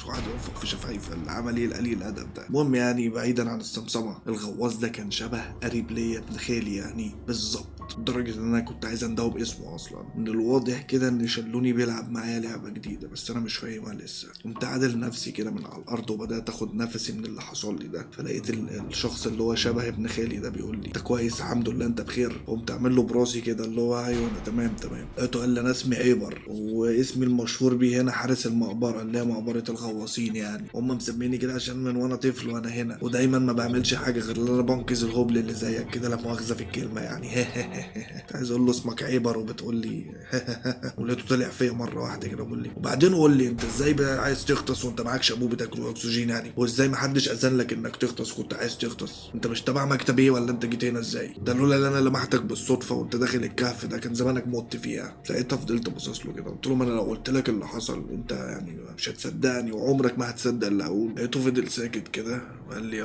قاعد ينفخ في شفايف العمل ايه القليل الادب ده. المهم يعني بعيدا عن السمسمه، الغواص ده كان شبه قريب ليا ابن خالي يعني بالظبط، لدرجه ان انا كنت عايز اندهه باسمه اصلا. من الواضح كده ان شلوني بيلعب معايا لعبه جديده بس انا مش فاهمها لسه. قمت عادل نفسي كده من على الارض وبدات اخد نفسي من اللي حصل لي ده. فلقيت الشخص اللي هو شبه ابن خالي ده بيقول لي انت كويس الحمد لله انت بخير. قمت اعمل له براسي كده اللي هو ايوه انا تمام. لقيته قال لي انا اسمي عبر واسمي المشهور بيه هنا حارس المقبره اللي هي مقبره الغواصين يعني. هم مسميني كده عشان من وانا طفل وانا هنا، ودايما ما بعملش حاجه غير ان انا بنقذ الهبل اللي زيك كده، لا مؤاخذه في الكلمه يعني. عايز اقول له اسمك عبر وبتقول لي ولقيته طلع فيا مره واحده كده بيقول لي وبعدين قول لي انت ازاي بقى عايز تغطس وانت معكش انبوبه اكسجين يعني، وازاي ما حدش اذن لك انك تغطس كنت عايز تغطس؟ انت مش تبع مكتب ايه ولا انت جيت هنا ازاي؟ ده لولا ان انا لمحتك بالصدفه وانت داخل الكهف ده كان زمانك مت فيها. ساعتها فضلت باصص له كده قلت له ما انا لو قلت لك اللي حصل انت يعني مش هتصدقني وعمرك ما هتصدق اللي هقول. لقيته فضل ساكت كده وقال لي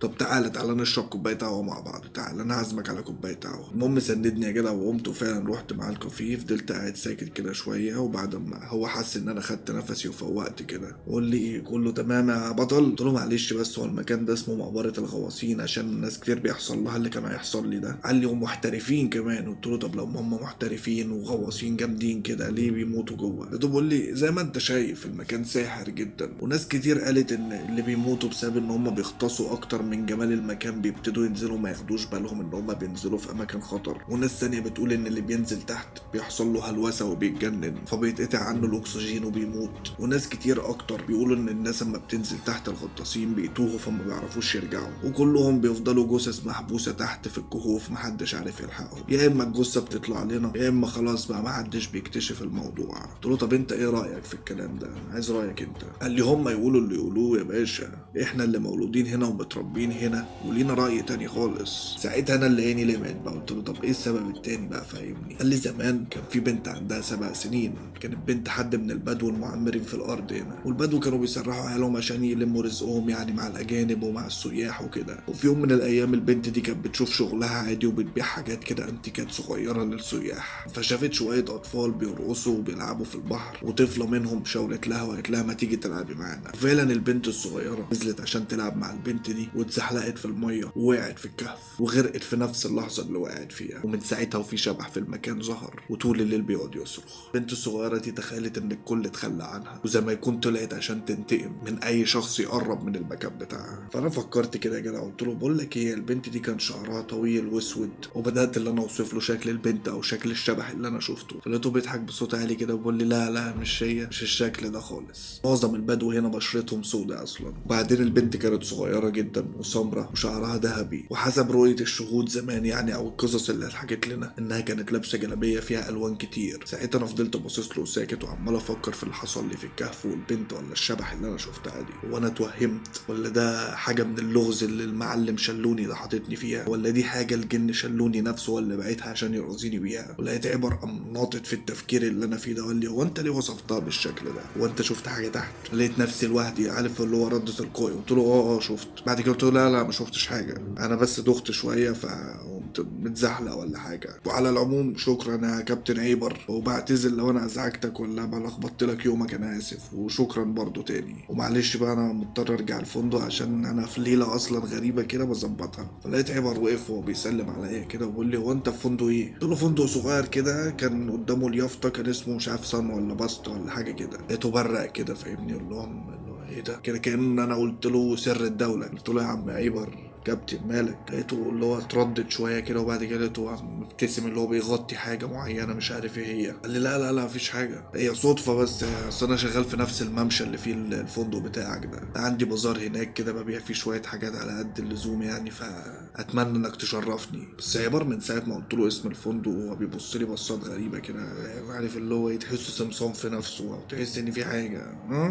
طب تعالى نشرب كوبايه قهوه مع بعض، تعالى انا هعزمك على كوبايه قهوه. المهم سندني يا جدع وقمت وفعلا رحت مع الكافيه. فضلت قاعد ساكت كده شويه وبعد ما هو حس ان انا خدت نفسي وفوقت كده وقال لي كله تمام يا بطل. قلت له معلش بس هو المكان ده اسمه مقبره الغواصين عشان ناس كتير بيحصل لها اللي كان هيحصل لي ده. قال لي ومحترفين كمان. قلت له طب لو هم محترفين وغواصين جامدين كده ليه بيموتوا جوه؟ لقيته بيقول لي زي ما انت شايف المكان ساحر جدا، وناس كتير قالت ان اللي بيموتوا بسبب ان هم بيغطسوا اكتر من جمال المكان بيبتدوا ينزلوا ما ياخدوش بالهم ان هم بينزلوا في اماكن خطر، وناس ثانيه بتقول ان اللي بينزل تحت بيحصل له هلوسه وبيتجنن فبيتقطع عنه الاكسجين وبيموت، وناس كتير اكتر بيقولوا ان الناس اما بتنزل تحت الغطاسين بيتوهوا فما بيعرفوش يرجعوا، وكلهم بيفضلوا جثث محبوسه تحت في الكهوف محدش عارف يلحقهم، يا اما الجثه بتطلع لنا يا اما خلاص بقى محدش بيكتشف الموضوع. قلت له طب انت ايه رايك في الكلام ده؟ عايز رايك انت. قال لي هم يقولوا اللي يقولوه يا باشا، احنا اللي مولودين هنا ومتربين هنا ولينا راي تاني خالص. ساعتها انا اللي عيني لمعت بقى. قلت له طب ايه السبب التاني بقى فاهمني؟ قال لي زمان كان في بنت عندها 7 سنين، كانت بنت حد من البدو المعمرين في الارض هنا، والبدو كانوا بيسرحوا عيالهم عشان يلموا رزقهم يعني مع الاجانب ومع السياح وكده. وفي يوم من الايام البنت دي كانت بتشوف شغلها عادي وبتبيع حاجات كده انتيكات صغيره للسياح، فشافت شويه اطفال بيرقصوا وبيلعبوا في البحر، وطفله منهم شاورت لها وقالت لها ما تيجي تلعبي معانا. فعلا البنت الصغيره نزلت عشان تلعب مع البنت دي واتزحلقت في الميه ووقعت في الكهف وغرقت في نفس اللحظه اللي وقعت فيها. ومن ساعتها وفي شبح في المكان ظهر وطول الليل بيقعد يصرخ. البنت الصغيره دي تخيلت ان الكل اتخلى عنها وزي ما يكون طلعت عشان تنتقم من اي شخص يقرب من المكان بتاعها. فانا فكرت كده يا جدع قلت له بقول لك ايه، البنت دي كان شعرها طويل واسود، وبدات اللي انا اوصف له شكل البنت او شكل الشبح اللي انا شفته. فلقيته بيضحك بصوت عالي كده وبيقول لي لا مش هي، مش الشكل ده خالص، معظم البدو هنا بشرتهم سودة اصلا. وبعدين البنت كانت صغيره جدا وسمرة وشعرها ذهبي، وحسب رؤيه الشهود زمان يعني او القصص اللي اتحكت لنا انها كانت لابسه جلابيه فيها الوان كتير. ساعتها انا فضلت باصص له وساكت وعمال افكر في اللي حصل لي في الكهف والبنت ولا الشبح اللي انا شفتها دي، وانا اتوهمت ولا ده حاجه من اللغز اللي المعلم شلوني ده حاططني فيها، ولا دي حاجه الجن شلوني نفسه ولا بعتها عشان يرضيني بيها. ولقيت عبر قام ناطط في التفكير اللي انا فيه ده وقال لي هو انت ليه وصفتها بالشكل ده؟ هو انت شفت حاجه تحت؟ لقيت نفسي لوحدي عارف اللي هو رد تلقائي قلت له شفت. بعد كده قلت له لا ما شفتش حاجه، انا بس دخت شويه فقمت متزحلق ولا حاجه. وعلى العموم شكرا يا كابتن عبر، وبعتذر لو انا ازعجتك ولا بلخبطت لك يومك، انا اسف، وشكرا برضو تاني، ومعلش بقى انا مضطر ارجع الفندق عشان انا في ليله اصلا غريبه كده بظبطها. فلقيت عبر وقف وهو بيسلم عليا كده وبيقول لي هو انت في فندق ايه؟ قلت له فندق صغير كده كان قدامه اليافطه كان اسمه مش عارف صن ولا باست ولا حاجه كده. لقيته برق كده فاهمني، اقول لهم ايه ده كده كأن انا قلت له سر الدوله. قلت له يا عم عبر كابتن مالك؟ لقيته اللي هو اتردد شويه كده، وبعد كده لقيته مبتسم اللي هو بيغطي حاجه معينه مش عارف ايه هي. قال لي لا لا لا مفيش حاجه، هي صدفه بس، اصل انا شغال في نفس الممشى اللي فيه الفندق بتاعك ده، عندي بازار هناك كده ببيع فيه شويه حاجات على قد اللزوم يعني، فاتمنى انك تشرفني. بس عبار من ساعه ما قلت له اسم الفندق وهو بيبص لي بصات غريبه كده، عارف اللي هو تحسه سمسم في نفسه او تحس ان في حاجه،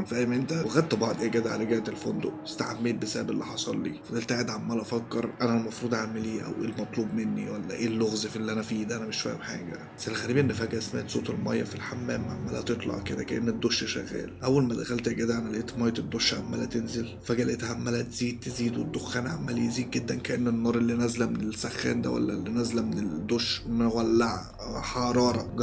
فاهم انت. وخدت بعض ايه كده، رجعت الفندق، استحميت بسبب اللي حصل لي. فضلت قاعد عمال افكر انا المفروض اعمل ايه، او ايه المطلوب مني، ولا ايه اللغز في اللي انا فيه ده، انا مش فاهم حاجه. بس الغريب ان فجاه سمعت صوت الميه في الحمام عماله تطلع كده كأن الدش شغال. اول ما دخلت يا جدع انا لقيت ميه الدش عماله تنزل، فجاه لقيتها عماله تزيد والدخان عمال يزيد جدا، كأن النار اللي نازله من السخان ده ولا اللي نازله من الدش مولعه، حراره،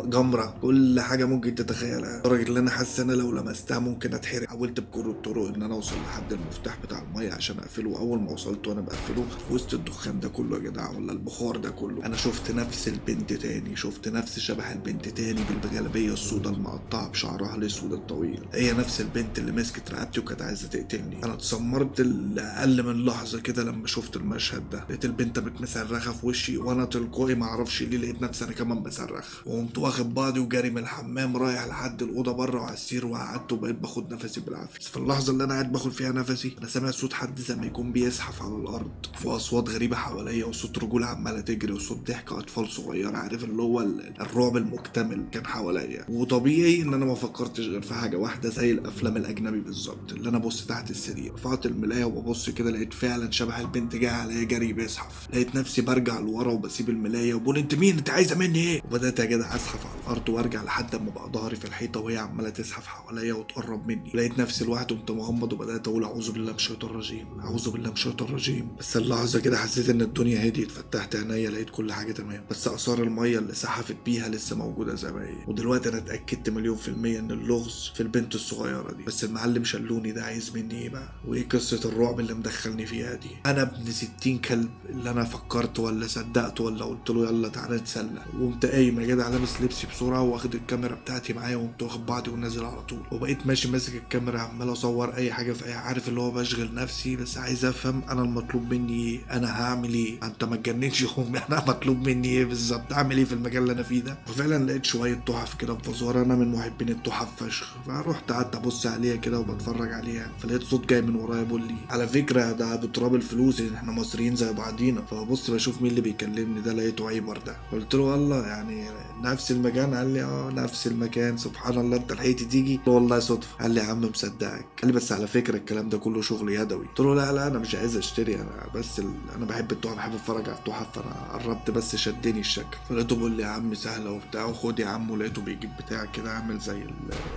جمره، كل حاجه ممكن تتخيلها، لدرجه ان انا حاسس ان انا لو لمستها ممكن اتحرق. حاولت بكل الطرق ان انا اوصل لحد المفتاح بتاع الميه عشان اقفله. اول ما وصلت وانا بقفله وسط الدخان ده كله يا جدع ولا البخار ده كله، انا شفت نفس البنت تاني، شفت نفس شبح البنت تاني بالجلابيه السوداء المقطعه بشعرها الاسود الطويل. هي نفس البنت اللي مسكت رقبتي وكانت عايزه تقتلني. انا اتسمرت اقل من لحظه كده لما شفت المشهد ده. لقيت البنت متمسرخه في وشي، وانا تلقائي ما اعرفش ليه لقيت نفسي انا كمان بصرخ، وقمت واخد بعضي وجاري من الحمام رايح لحد الاوضه بره وعلى السرير، وقعدت وبقيت باخد نفسي بالعافيه. بس في اللحظه اللي انا قاعد باخد فيها نفسي انا سامع صوت حد زي ما يكون بيزحف على الارض، واصوات غريبه حواليا، وصوت رجول عماله تجري، وصوت ضحك اطفال صغيره، عارف اللي هو الرعب المكتمل كان حواليا. وطبيعي ان انا ما فكرتش غير في حاجه واحده زي الافلام الاجنبي بالظبط، اللي انا ابص تحت السرير. رفعت الملايه وببص كده لقيت فعلا شبح البنت جاي عليا جري بيزحف. لقيت نفسي برجع لورا وبسيب الملايه وبقول انت مين، انت عايزه مني ايه؟ وبدات يا جدع اسحف على الارض وارجع لحد ما بقى ظهري في الحيطه وهي عماله تزحف حواليا وتقرب مني. لقيت نفسي لوحدي وقمت مغمض وبدات اقول اعوذ بالله من الشيطان الرجيم، اعوذ بالله من الشيطان الرجيم. بس اللحظه كده حسيت ان الدنيا هديت، فتحت عينيا لقيت كل حاجه تمام، بس اثار الميه اللي سحفت بيها لسه موجوده زي ما هي. ودلوقتي انا اتاكدت مليون في الميه ان اللغز في البنت الصغيره دي. بس المعلم شلوني ده عايز مني ايه بقى، وايه قصه الرعب اللي مدخلني فيها دي؟ انا ابن 60 كلب اللي انا فكرت ولا صدقت ولا قلت له يلا تعالى نتسلى، وقمت قايم يا جدع لابس لبسي بسرعه واخد الكاميرا بتاعتي معايا، وقمت واخد بعضي ونازل على طول. وبقيت ماشي ماسك الكاميرا عمال اصور اي حاجه في اي، عارف اللي هو بشغل نفسي، بس عايز افهم انا المطلوب مني ايه، انا هعمل ايه، انت ما تجننش يا امي، انا مطلوب مني ايه بالظبط، اعمل ايه في المكان اللي انا فيه ده. وفعلا لقيت شويه تحف كده في بازار، انا من محبين التحف فشخ، فرحت قعدت ابص عليها كده وبتفرج عليها. فلقيت صوت جاي من ورايا بيقول لي على فكره ده بتراب الفلوس، احنا مصريين زي بعضينا. فبص بشوف مين اللي بيكلمني ده، لقيته عيبر ده. قلت له والله يعني نفس المكان؟ قال لي اه نفس المكان. سبحان الله انت لحقت تيجي؟ قلت له والله صدفه. قال لي يا عم مصدقك. قال لي بس على فكره الكلام ده كله شغل يدوي. قلت له لا لا انا مش عايز اشتري، انا بس انا بحب التحف، بحب اتفرج على التحف، فانا قربت بس شدني الشكل. فلقيته بيقول لي يا عم سهله وبتاع، وخد يا عم. ولقيته بيجيب بتاع كده عامل زي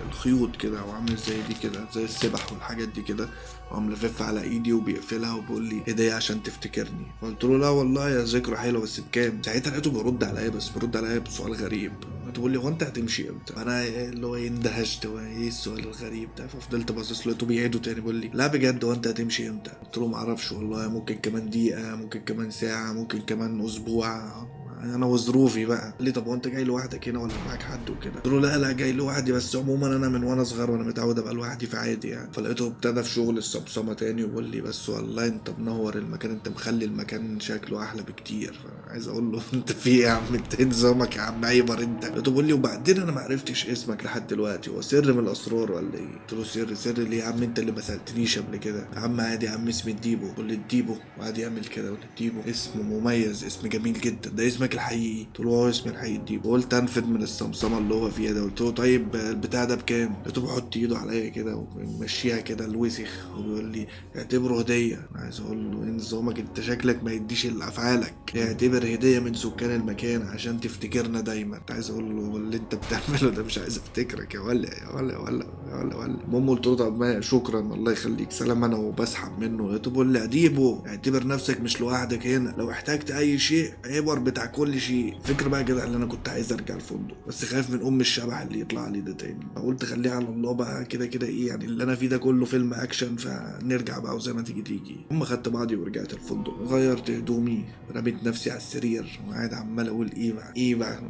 الخيوط كده، وعامل زي دي كده زي السبح والحاجات دي كده، وقام لففها على ايدي وبيقفلها وبيقول لي هديه عشان تفتكرني. فقلت له لا والله يا ذكرى حلوه بس بكام؟ ساعتها لقيته بيرد عليا، بس بيرد عليا بسؤال غريب. بيقول لي هو انت هتمشي امتى؟ انا اللي هو اندهشت، هو ايه السؤال الغريب ده؟ ففضلت باصص له، لقيته بيعيده تاني بيقول لي لا بجد هو انت هتمشي امتى؟ قلت له ما اعرفش والله، ممكن كمان دقيقه، ممكن كمان ساعه، ممكن كمان اسبوع، انا وظروفي بقى. قال لي طب وانت جاي لوحدك هنا ولا معاك حد وكده؟ قلت له لا لا جاي لوحدي، بس عموما انا من وانا صغير وانا متعود ابقى لوحدي فعادي يعني. فلقيته ابتدى في شغل السمسمه تاني وبيقول لي بس والله انت منور المكان، انت مخلي المكان شكله احلى بكتير. عايز اقول له انت في ايه يا عم، انت نظامك يا عم عيبر انت؟ لقيته بيقول لي وبعدين انا ما عرفتش اسمك لحد دلوقتي، هو سر من الاسرار ولا ايه؟ قلت له سر ليه يا عم، انت اللي ما سالتنيش قبل كده. يا عم عادي يا عم اسمي الديبو. قول لي الديبو، وقعد يعمل كده. قول الديبو اسم مميز، اسم جميل جدا، ده اسمك الحقيقي؟ قلت له هو اسمي الحقيقي الديبو. قلت انفد من السمسمه اللي هو فيها ده. قلت له طيب البتاع ده بكام؟ لقيته بيحط ايده عليا كده ومشيها كده الوسخ وبيقول لي اعتبره هديه. انا عايز اقول له ايه نظامك انت، شكلك ما يديش الا افعالك، اعتبر هديه من سكان المكان عشان تفتكرنا دايما. عايز اقول له اللي انت بتعمله ده مش عايز افتكرك يا ولا يا ولا يا ولا يا ولا ولا. المهم قلت له طب ما شكرا الله يخليك سلام، انا وبسحب منه. لقيته بيقول لي اديبو اعتبر نفسك مش لوحدك هنا، لو احتجت اي شيء عبر بتاع كل شيء. فكرة بقى كده اللي انا كنت عايز ارجع الفندق، بس خايف من الشبح اللي يطلع لي ده تاني. فقلت خليها على الله بقى، كده كده ايه يعني اللي انا فيه ده كله فيلم اكشن، فنرجع بقى وزي ما تيجي. خدت بعضي ورجعت الفندق، غيرت هدومي، رميت نفسي على السرير وقاعد عمال اقول ايه بقى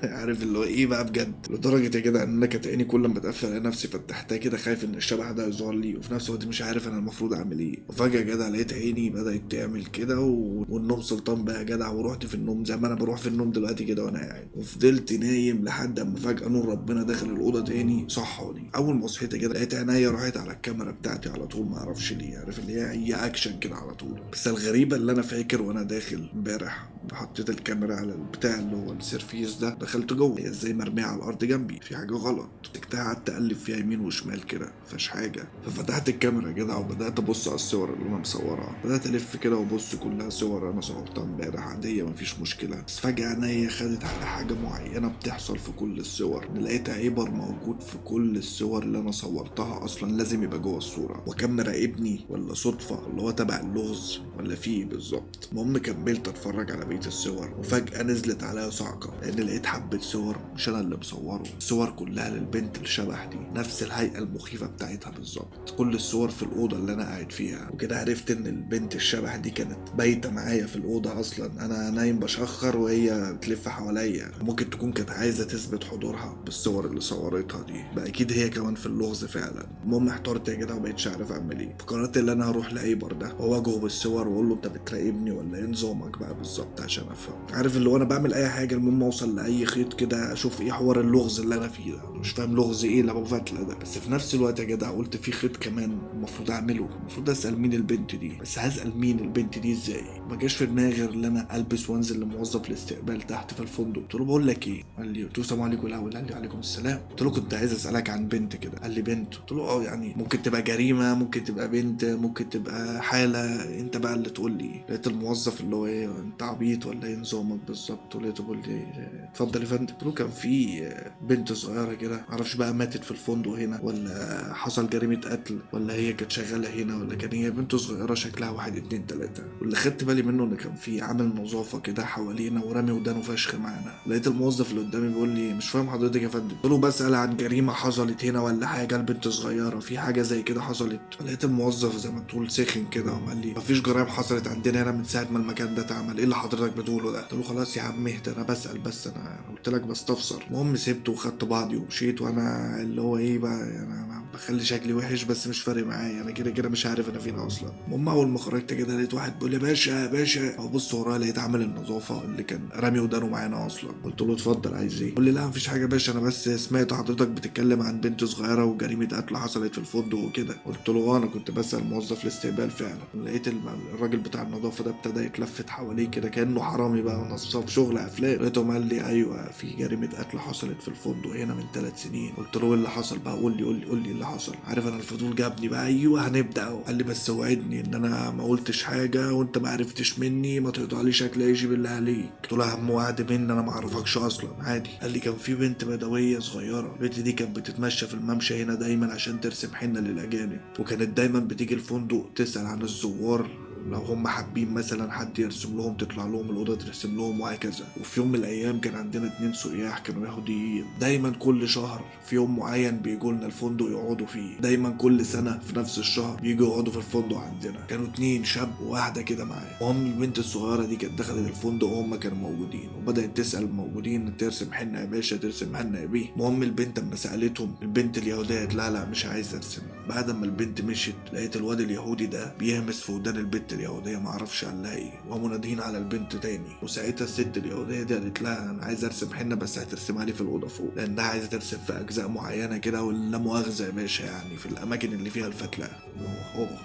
عارف اللي هو ايه بقى بجد، لدرجه يا جدع ان انا كانت عيني كل ما اتقفل على نفسي فتحتها كده، خايف ان الشبح ده يظهر لي، وفي نفس الوقت مش عارف انا المفروض اعمل ايه. وفجاه يا جدع لقيت عيني بدات تعمل كده والنوم سلطان بقى يا جدع، ورحت في النوم زي ما انا بروح في النوم دلوقتي كده وانا قاعد، وفضلت نايم لحد اما فجاه نور ربنا داخل الاوضه تاني صحاني. اول ما صحيت كده لقيت عينيا راحت على الكاميرا بتاعتي على طول، ما اعرفش ليه، عارف اللي هي اكشن كده على طول. بس الغريبه اللي انا فاكر وانا داخل امبارح حطيت الكاميرا على البتاع اللي هو السيرفيس ده، دخلت جوه، هي ازاي مرميه على الارض جنبي، في حاجه غلط. مسكتها قعدت اقلب فيها يمين وشمال كده مفيهاش حاجه. ففتحت الكاميرا يا جدع وبدات ابص على الصور اللي انا مصورها، بدات الف كده وابص، كلها صور انا صورتها امبارح عاديه مفيش مشكله. بس فجاه عينيا خدت على حاجه معينه بتحصل في كل الصور، لقيت عبر موجود في كل الصور اللي انا صورتها، اصلا لازم يبقى جوه الصوره. وكان مراقبني ولا صدفه اللي هو تبع اللغز ولا في ايه بالظبط؟ المهم كملت اتفرج على بقيه الصور، وفجاه نزلت عليا صعقه لان لقيت حبه صور مش انا اللي مصوره، الصور كلها للبنت الشبح دي، نفس الهيئه المخيفه بتاعتها بالظبط، كل الصور في الاوضه اللي انا قاعد فيها. وكده عرفت ان البنت الشبح دي كانت بايته معايا في الاوضه، اصلا انا نايم بشخر وهي بتلف حواليا. ممكن تكون كانت عايزه تثبت حضورها بالصور اللي صورتها دي بقى، اكيد هي كمان في اللغز فعلا. المهم احترت يا جدع ومبقتش عارف اعمل ايه، فقررت ان انا هروح لايبر ده واواجهه بالصور واقول له انت بتراقبني ولا ايه نظامك بقى بالظبط عشان افهم. عارف اللي هو انا بعمل اي حاجه المهم اوصل لاي خيط كده اشوف ايه حوار اللغز اللي انا فيه ده. مش فاهم لغز ايه اللي ابو فتله ده، بس في نفس الوقت يا جدع قلت في خيط كمان المفروض اعمله، المفروض اسال مين البنت دي. بس هسال مين البنت دي ازاي؟ ما جاش في دماغي غير ان انا البس وانزل لموظف الاستقبال تحت في الفندق. قلت له بقول لك ايه؟ قال لي، قلت له السلام عليكم الاول. قال لي وعليكم السلام. قلت له كنت عايز اسالك عن بنت كده. قال لي بنت؟ قلت له يعني ممكن تبقى جريمه، ممكن تبقى بنت، ممكن تبقى حاله، انت بقى اللي تقول لي. لقيت الموظف اللي هو ايه انت عبيط ولا ايه نظامك بالظبط؟ لقيته بيقول لي اتفضل يا فندم. قلت له كان في بنت صغيره كده معرفش بقى ماتت في الفندق هنا ولا حصل جريمه قتل ولا هي كانت شغاله هنا ولا كان هي بنت صغيره شكلها 1 2 3. واللي خدت بالي منه ان كان في عامل نظافه كده حوالينا ورامي ودانه فشخ معانا. لقيت الموظف اللي قدامي بيقول لي مش فاهم حضرتك يا فندم. قلت له بسال عن جريمه حصلت هنا ولا حاجه، البنت صغيره في حاجه زي كده حصلت. لقيت الموظف زي ما تقول سخن كده وقال لي مفيش جرائم حصلت عندنا هنا من ساعه ما المكان ده اتعمل، ايه اللي حضرتك بتقوله ده؟ قلت له خلاص يا عم اهدى انا بسال، بس انا قلت لك بستفسر. المهم سبته وخدت بعضي ومشيت، وانا اللي هو ايه بقى انا بخلي شكلي وحش بس مش فارق معايا، انا كده كده مش عارف انا فين اصلا. المهم اول ما خرجت كده لقيت واحد بيقول لي باشا يا باشا، ابص ورايا لقيت عامل النظافه اللي كان رامي ودانه معانا اصلا. قلت له اتفضل عايز ايه؟ قال لي لا مفيش حاجه يا باشا، انا بس سمعت حضرتك بتتكلم عن بنت صغيره وجريمه قتل حصلت في الفندق وكده. قلت له انا كنت بسال موظف الاستقبال فعلا. لقيت الراجل بتاع النظافه ده ابتدى يتلفت حواليه كده كانه حرامي بقى ونصاب شغل افلام. لقيته قال لي ايوه في جريمه قتل حصلت في الفندق هنا من 3 سنين. قلت له ايه اللي حصل بقى؟ قول لي اللي حصل. عارف انا الفضول جابني بقى، ايوه هنبدا اهو. قال لي بس وعدني ان انا ما قلتش حاجه وانت ما عرفتش مني، ما تقطعليش اكل عيشي بالله عليك. قلت له اهم وعد مني انا ما اعرفكش اصلا عادي. قال لي كان في بنت بدويه صغيره، البنت دي كانت بتتمشى في الممشى هنا دايما عشان ترسم حنه للاجانب، وكانت دايما بتيجي الفندق تسال عن الزوار لو هم حابين مثلا حد يرسم لهم تطلع لهم الأوضة ترسم لهم وهكذا. وفي يوم من الأيام كان عندنا 2 سياح كانوا يهوديين، دايما كل شهر في يوم معين بيجوا لنا الفندق يقعدوا فيه، دايما كل سنة في نفس الشهر بيجوا يقعدوا في الفندق عندنا. كانوا 2 شاب وواحدة كده معايا. المهم البنت الصغيرة دي كانت دخلت الفندق وهم كانوا موجودين، وبدأت تسأل الموجودين ترسم حنة يا باشا، ترسم حنة يا بيه. المهم البنت اما سألتهم البنت اليهودية قالت لا مش عايز ارسم. بعد ما البنت مشيت لقيت الواد اليهودي ده بيهمس في ودان البنت اليهوديه معرفش قال لها ايه، وقاموا نادين على البنت تاني. وساعتها الست اليهوديه دي قالت لها انا عايز ارسم حنه بس هترسمها لي في الاوضه فوق، لانها عايزه ترسم في اجزاء معينه كده ولا مؤاخذه يا باشا يعني في الاماكن اللي فيها الفتله.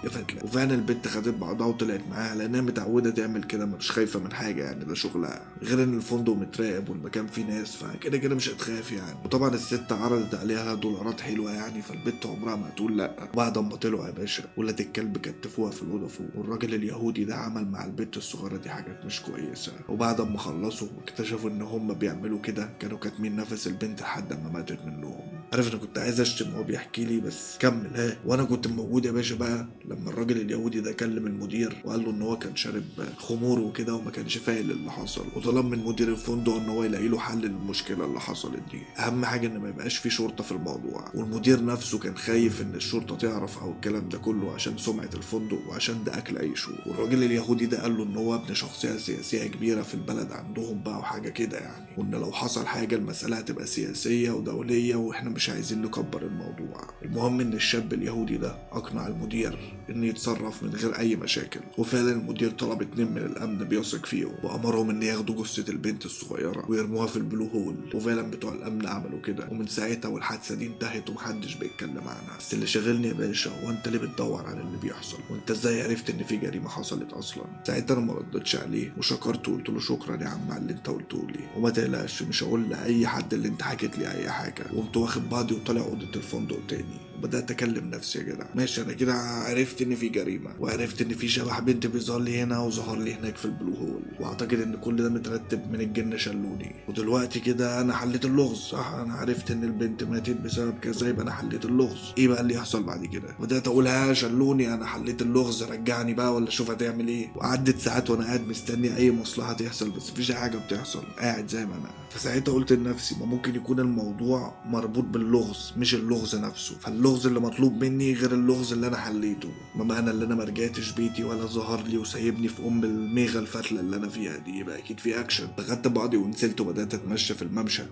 يا فتله. وفعلا البنت خدت بعضها وطلعت معاها لانها متعوده تعمل كده، مش خايفه من حاجه يعني ده شغلها، غير ان الفندق متراقب والمكان فيه ناس فكده كده مش هتخاف يعني. وطبعا الست عرضت عليها دولارات حلوه يعني، فالبنت عمرها ما هتقول لا. بعد ما طلعوا يا باشا ولاد الكلب كتفوها في الاوضه فوق، والراجل اليهودي ده عمل مع البنت الصغيره دي حاجات مش كويسه. وبعد ما خلصوا واكتشفوا ان هم بيعملوا كده كانوا كاتمين نفس البنت لحد ما ماتت منهم. عارف انا كنت عايز اشتم وهو بيحكي لي، بس كمل ها. وانا كنت موجود يا باشا بقى لما الراجل اليهودي ده كلم المدير وقال له ان هو كان شارب خمور وكده وما كانش فاهم اللي حصل، وطلب من مدير الفندق ان هو يلاقي له حل للمشكله اللي حصلت دي. اهم حاجه ان ما يبقاش في شرطه في الموضوع، والمدير نفسه كان خايف ان الشرطه تعرف او الكلام ده كله عشان سمعه الفندق وعشان ده اكل عيشه. والراجل اليهودي ده قال له ان هو ابن شخصيه سياسيه كبيره في البلد عندهم بقى وحاجه كده يعني، وان لو حصل حاجه المساله هتبقى سياسيه ودوليه واحنا مش عايزين نكبر الموضوع. المهم ان الشاب اليهودي ده اقنع المدير ان يتصرف من غير اي مشاكل، وفعلا المدير طلب 2 من الامن بيثق فيهم وامرهم ان ياخدوا جثه البنت الصغيره ويرموها في البلو هول، وفعلا بتوع الامن عملوا كده. ومن ساعتها والحادثه دي انتهت ومحدش بيتكلم عنها. بس اللي شاغلني يا باشا هو انت ليه بتدور على اللي بيحصل، وانت ازاي عرفت ان في جريمه حصلت اصلا؟ ساعتها انا ما ردتش عليه وشكرته وقلت له شكرا يا عم على اللي انت قلته لي، وما تقلقش مش هقول لاي حد اللي انت حكيت لي اي حاجه. وقمت واخد بعضي وطالع اوضه الفندق تاني وبدات اكلم نفسي يا جدع ماشي انا كده عرفت ان في جريمه، وعرفت ان في شبح بنت بيظهر لي هنا وظهر لي هناك في البلو هول، واعتقد ان كل ده مترتب من الجن شلوني. ودلوقتي كده انا حليت اللغز صح، انا عرفت ان البنت ماتت بسبب كذا، يبقى انا حليت اللغز. ايه بقى اللي يحصل بعد كده؟ بدات اقول ها شلوني انا حليت اللغز، رجعني بقى ولا شوف هتعمل ايه. وعدت ساعات وانا قاعد مستني اي مصلحه تحصل، بس مفيش حاجه بتحصل، قاعد زي ما انا. فساعتها قلت لنفسي ما ممكن يكون الموضوع مربوط باللغز مش اللغز نفسه، فاللغز اللي مطلوب مني غير اللغز اللي انا حليته. ما معنى اللي انا ما رجعتش بيتي ولا ظهر لي وسايبني في الميغه الفتله اللي انا فيها دي، يبقى اكيد في اكشن. خدت بعضي ونزلت وبدات اتمشى في الممشى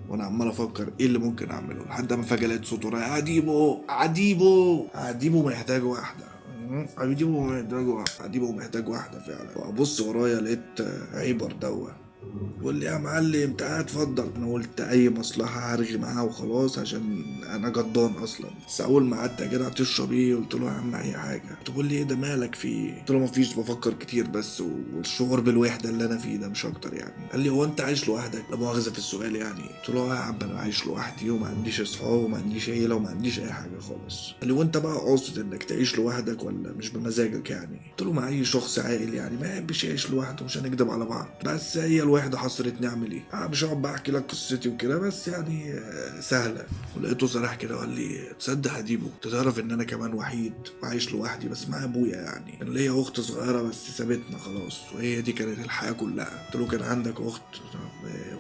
وانا عمال افكر ايه اللي ممكن اعمله، لحد ما فجاه لقيت صوت ورايا عديبو عديبو عديبو محتاج واحده، عديبو محتاج واحده فعلا. وابص ورايا لقيت عبر دوه بقول لي يا معلم انت قاعد اتفضل. انا قلت اي مصلحه هرغي معاه وخلاص عشان انا جضان اصلا. بس اول ما قعدت يا جدع تشرب ايه؟ قلت له يا عم اي حاجه. تقول لي ايه ده مالك فيه؟ قلت له مفيش بفكر كتير بس والشعور بالوحده اللي انا فيه ده مش اكتر يعني. قال لي هو انت عايش لوحدك؟ لا مؤاخذه في السؤال يعني. قلت له يا عم انا عايش لوحدي وما عنديش اصحاب وما عنديش عيله وما عنديش اي حاجه خالص. قال لي وانت بقى قاصد انك تعيش لوحدك ولا مش بمزاجك يعني؟ قلت له مع اي شخص عاقل يعني ما يحبش يعيش لوحده، مش هنكدب على بعض، بس هي الوحده حصرتني اعمل ايه؟ مش هقعد بقى احكي لك قصتي وكده بس يعني سهله. ولقيته صريح كده وقال لي تصدق يا ديبو انت تعرف ان انا كمان وحيد وعايش لوحدي، بس معايا ابويا يعني، كان ليا اخت صغيره بس سابتنا خلاص وهي دي كانت الحياه كلها. قلت له كان عندك اخت؟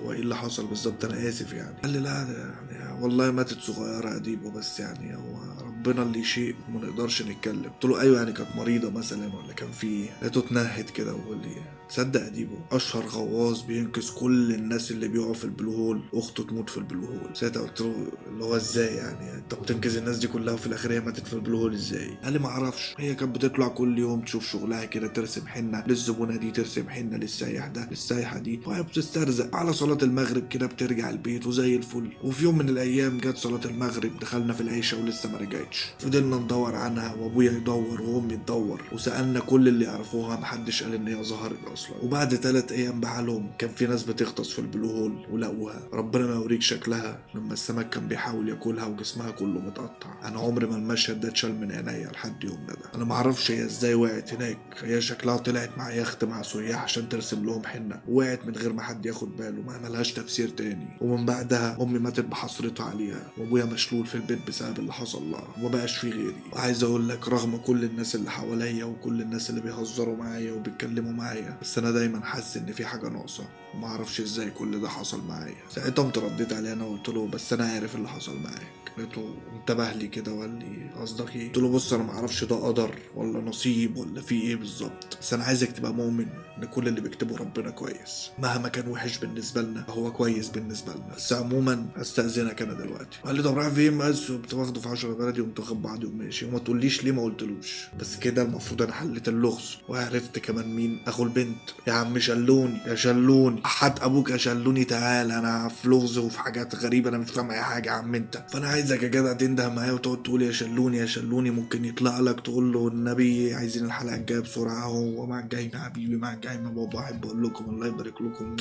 وايه اللي حصل بالظبط؟ انا اسف يعني. قال لي لا يعني والله ماتت صغيره يا ديبو، بس يعني هو ربنا اللي شيء وما نقدرش نتكلم. قلت له ايوه يعني كانت مريضه مثلا ولا كان في؟ لقيته اتنهد كده وقال لي تصدق يا ديبو اشهر غواص بينقذ كل الناس اللي بيقعوا في البلو هول اخته تموت في البلو هول. ساعتها قلت له اللي هو ازاي يعني انت بتنقذ الناس دي كلها وفي الاخر هي ماتت في البلو هول ازاي؟ قال لي ما اعرفش، هي كانت بتطلع كل يوم تشوف شغلها كده، ترسم حنه للزبونه دي، ترسم حنه للسايح ده للسايحه دي، وهي بتسترزق. على صلاه المغرب كده بترجع البيت وزي الفل. وفي يوم من الايام جت صلاه المغرب دخلنا في العشاء ولسه ما رجعتش. فضلنا ندور عنها وابويا يدور وامي تدور وسالنا كل اللي يعرفوها محدش قال ان هي ظهرت اصلا. وبعد 3 ايام بحالهم كان في ناس بتغطس في البلو هول ولقوها. ربنا ما يوريك شكلها لما السمك كان بيحاول ياكلها وجسمها كله متقطع. انا عمري ما المشهد ده اتشال من عينيا لحد يومنا ده. انا ما اعرفش هي ازاي وقعت هناك، هي شكلها طلعت مع يخت مع سياح عشان ترسم لهم حنه، وقعت من غير ما حد ياخد باله، ما ملهاش تفسير تاني. ومن بعدها امي ماتت بحسرتها عليها، وابويا مشلول في البيت بسبب اللي حصل لها وما بقاش في غيري. وعايز اقول لك رغم كل الناس اللي حواليا وكل الناس اللي بيهزروا معايا وبيتكلموا معايا، بس انا دايما حاسس ان في حاجه ناقصه وما اعرفش ازاي كل ده حصل معايا. ساعتها قمت رديت عليه انا وقلت له بس انا عارف اللي حصل معاك. لقيته انتبه لي كده وقال لي قصدك ايه؟ قلت له بص انا ما اعرفش ده قدر ولا نصيب ولا في ايه بالظبط، بس انا عايزك تبقى مؤمن ان كل اللي بيكتبه ربنا كويس، مهما كان وحش بالنسبه لنا هو كويس بالنسبه لنا. بس عموما هستاذنك انا دلوقتي. قال لي طب رايح فين؟ بس قمت واخده في 10 بلدي وقمت واخد بعضي وماشي، وما تقوليش ليه ما قلتلوش. بس كده المفروض انا حليت اللغز وعرفت كمان مين اخو البنت. يا عم شلوني يا شلوني احد ابوك يا شلوني تعال، انا في لغز وفي حاجات غريبه انا مش فاهم اي حاجه يا عم انت. فانا عايزك يا جدع تنده معايا وتقعد تقول يا شلوني يا شلوني، ممكن يطلع لك تقول له النبي عايزين الحلقه الجايه بسرعه اهو، ومع الجاي يا حبيبي مع الجاي يا بابا احب اقول لكم الله يبارك لكم،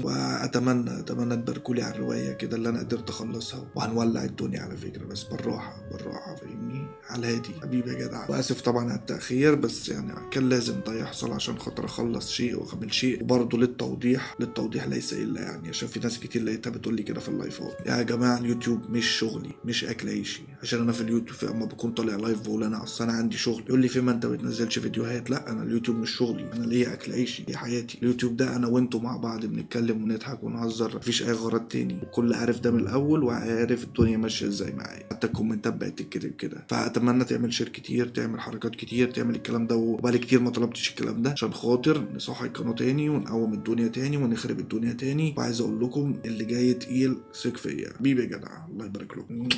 واتمنى تباركوا لي على الروايه كده اللي انا قدرت اخلصها، وهنولع الدنيا على فكره بس بالراحه بالراحه فاهمني على الهادي حبيبي يا جدع. واسف طبعا على التاخير بس يعني كان لازم ده يحصل عشان خاطر اخلص شيء واكمل شيء. وبرضه للتوضيح توضيح للتوضيح ليس الا يعني، عشان في ناس كتير لقيتها بتقول لي كده في اللايفات. يا جماعه اليوتيوب مش شغلي، مش اكل عيشي. عشان انا في اليوتيوب اما بكون طالع لايف بقول انا اصل انا عندي شغل، يقول لي فيما انت بتنزلش فيديوهات. لا، انا اليوتيوب مش شغلي، انا ليا اكل عيشي، دي حياتي. اليوتيوب ده انا وانتوا مع بعض بنتكلم ونضحك ونهزر، مفيش اي غرض تاني. الكل عارف ده من الاول وعارف الدنيا ماشيه ازاي معايا، حتى الكومنتات بقت تتكتب كده. فاتمنى تعمل شير كتير، تعمل حركات كتير، تعمل الكلام ده. وبقالي كتير ما طلبتش الكلام ده عشان خاطر نصحي القناه تاني ونقوم الدنيا تاني ونخرب الدنيا تاني. وعايز اقول لكم اللي جاي تقيل، ثق فيا. بيبي يا جدع، الله يبارك لكم.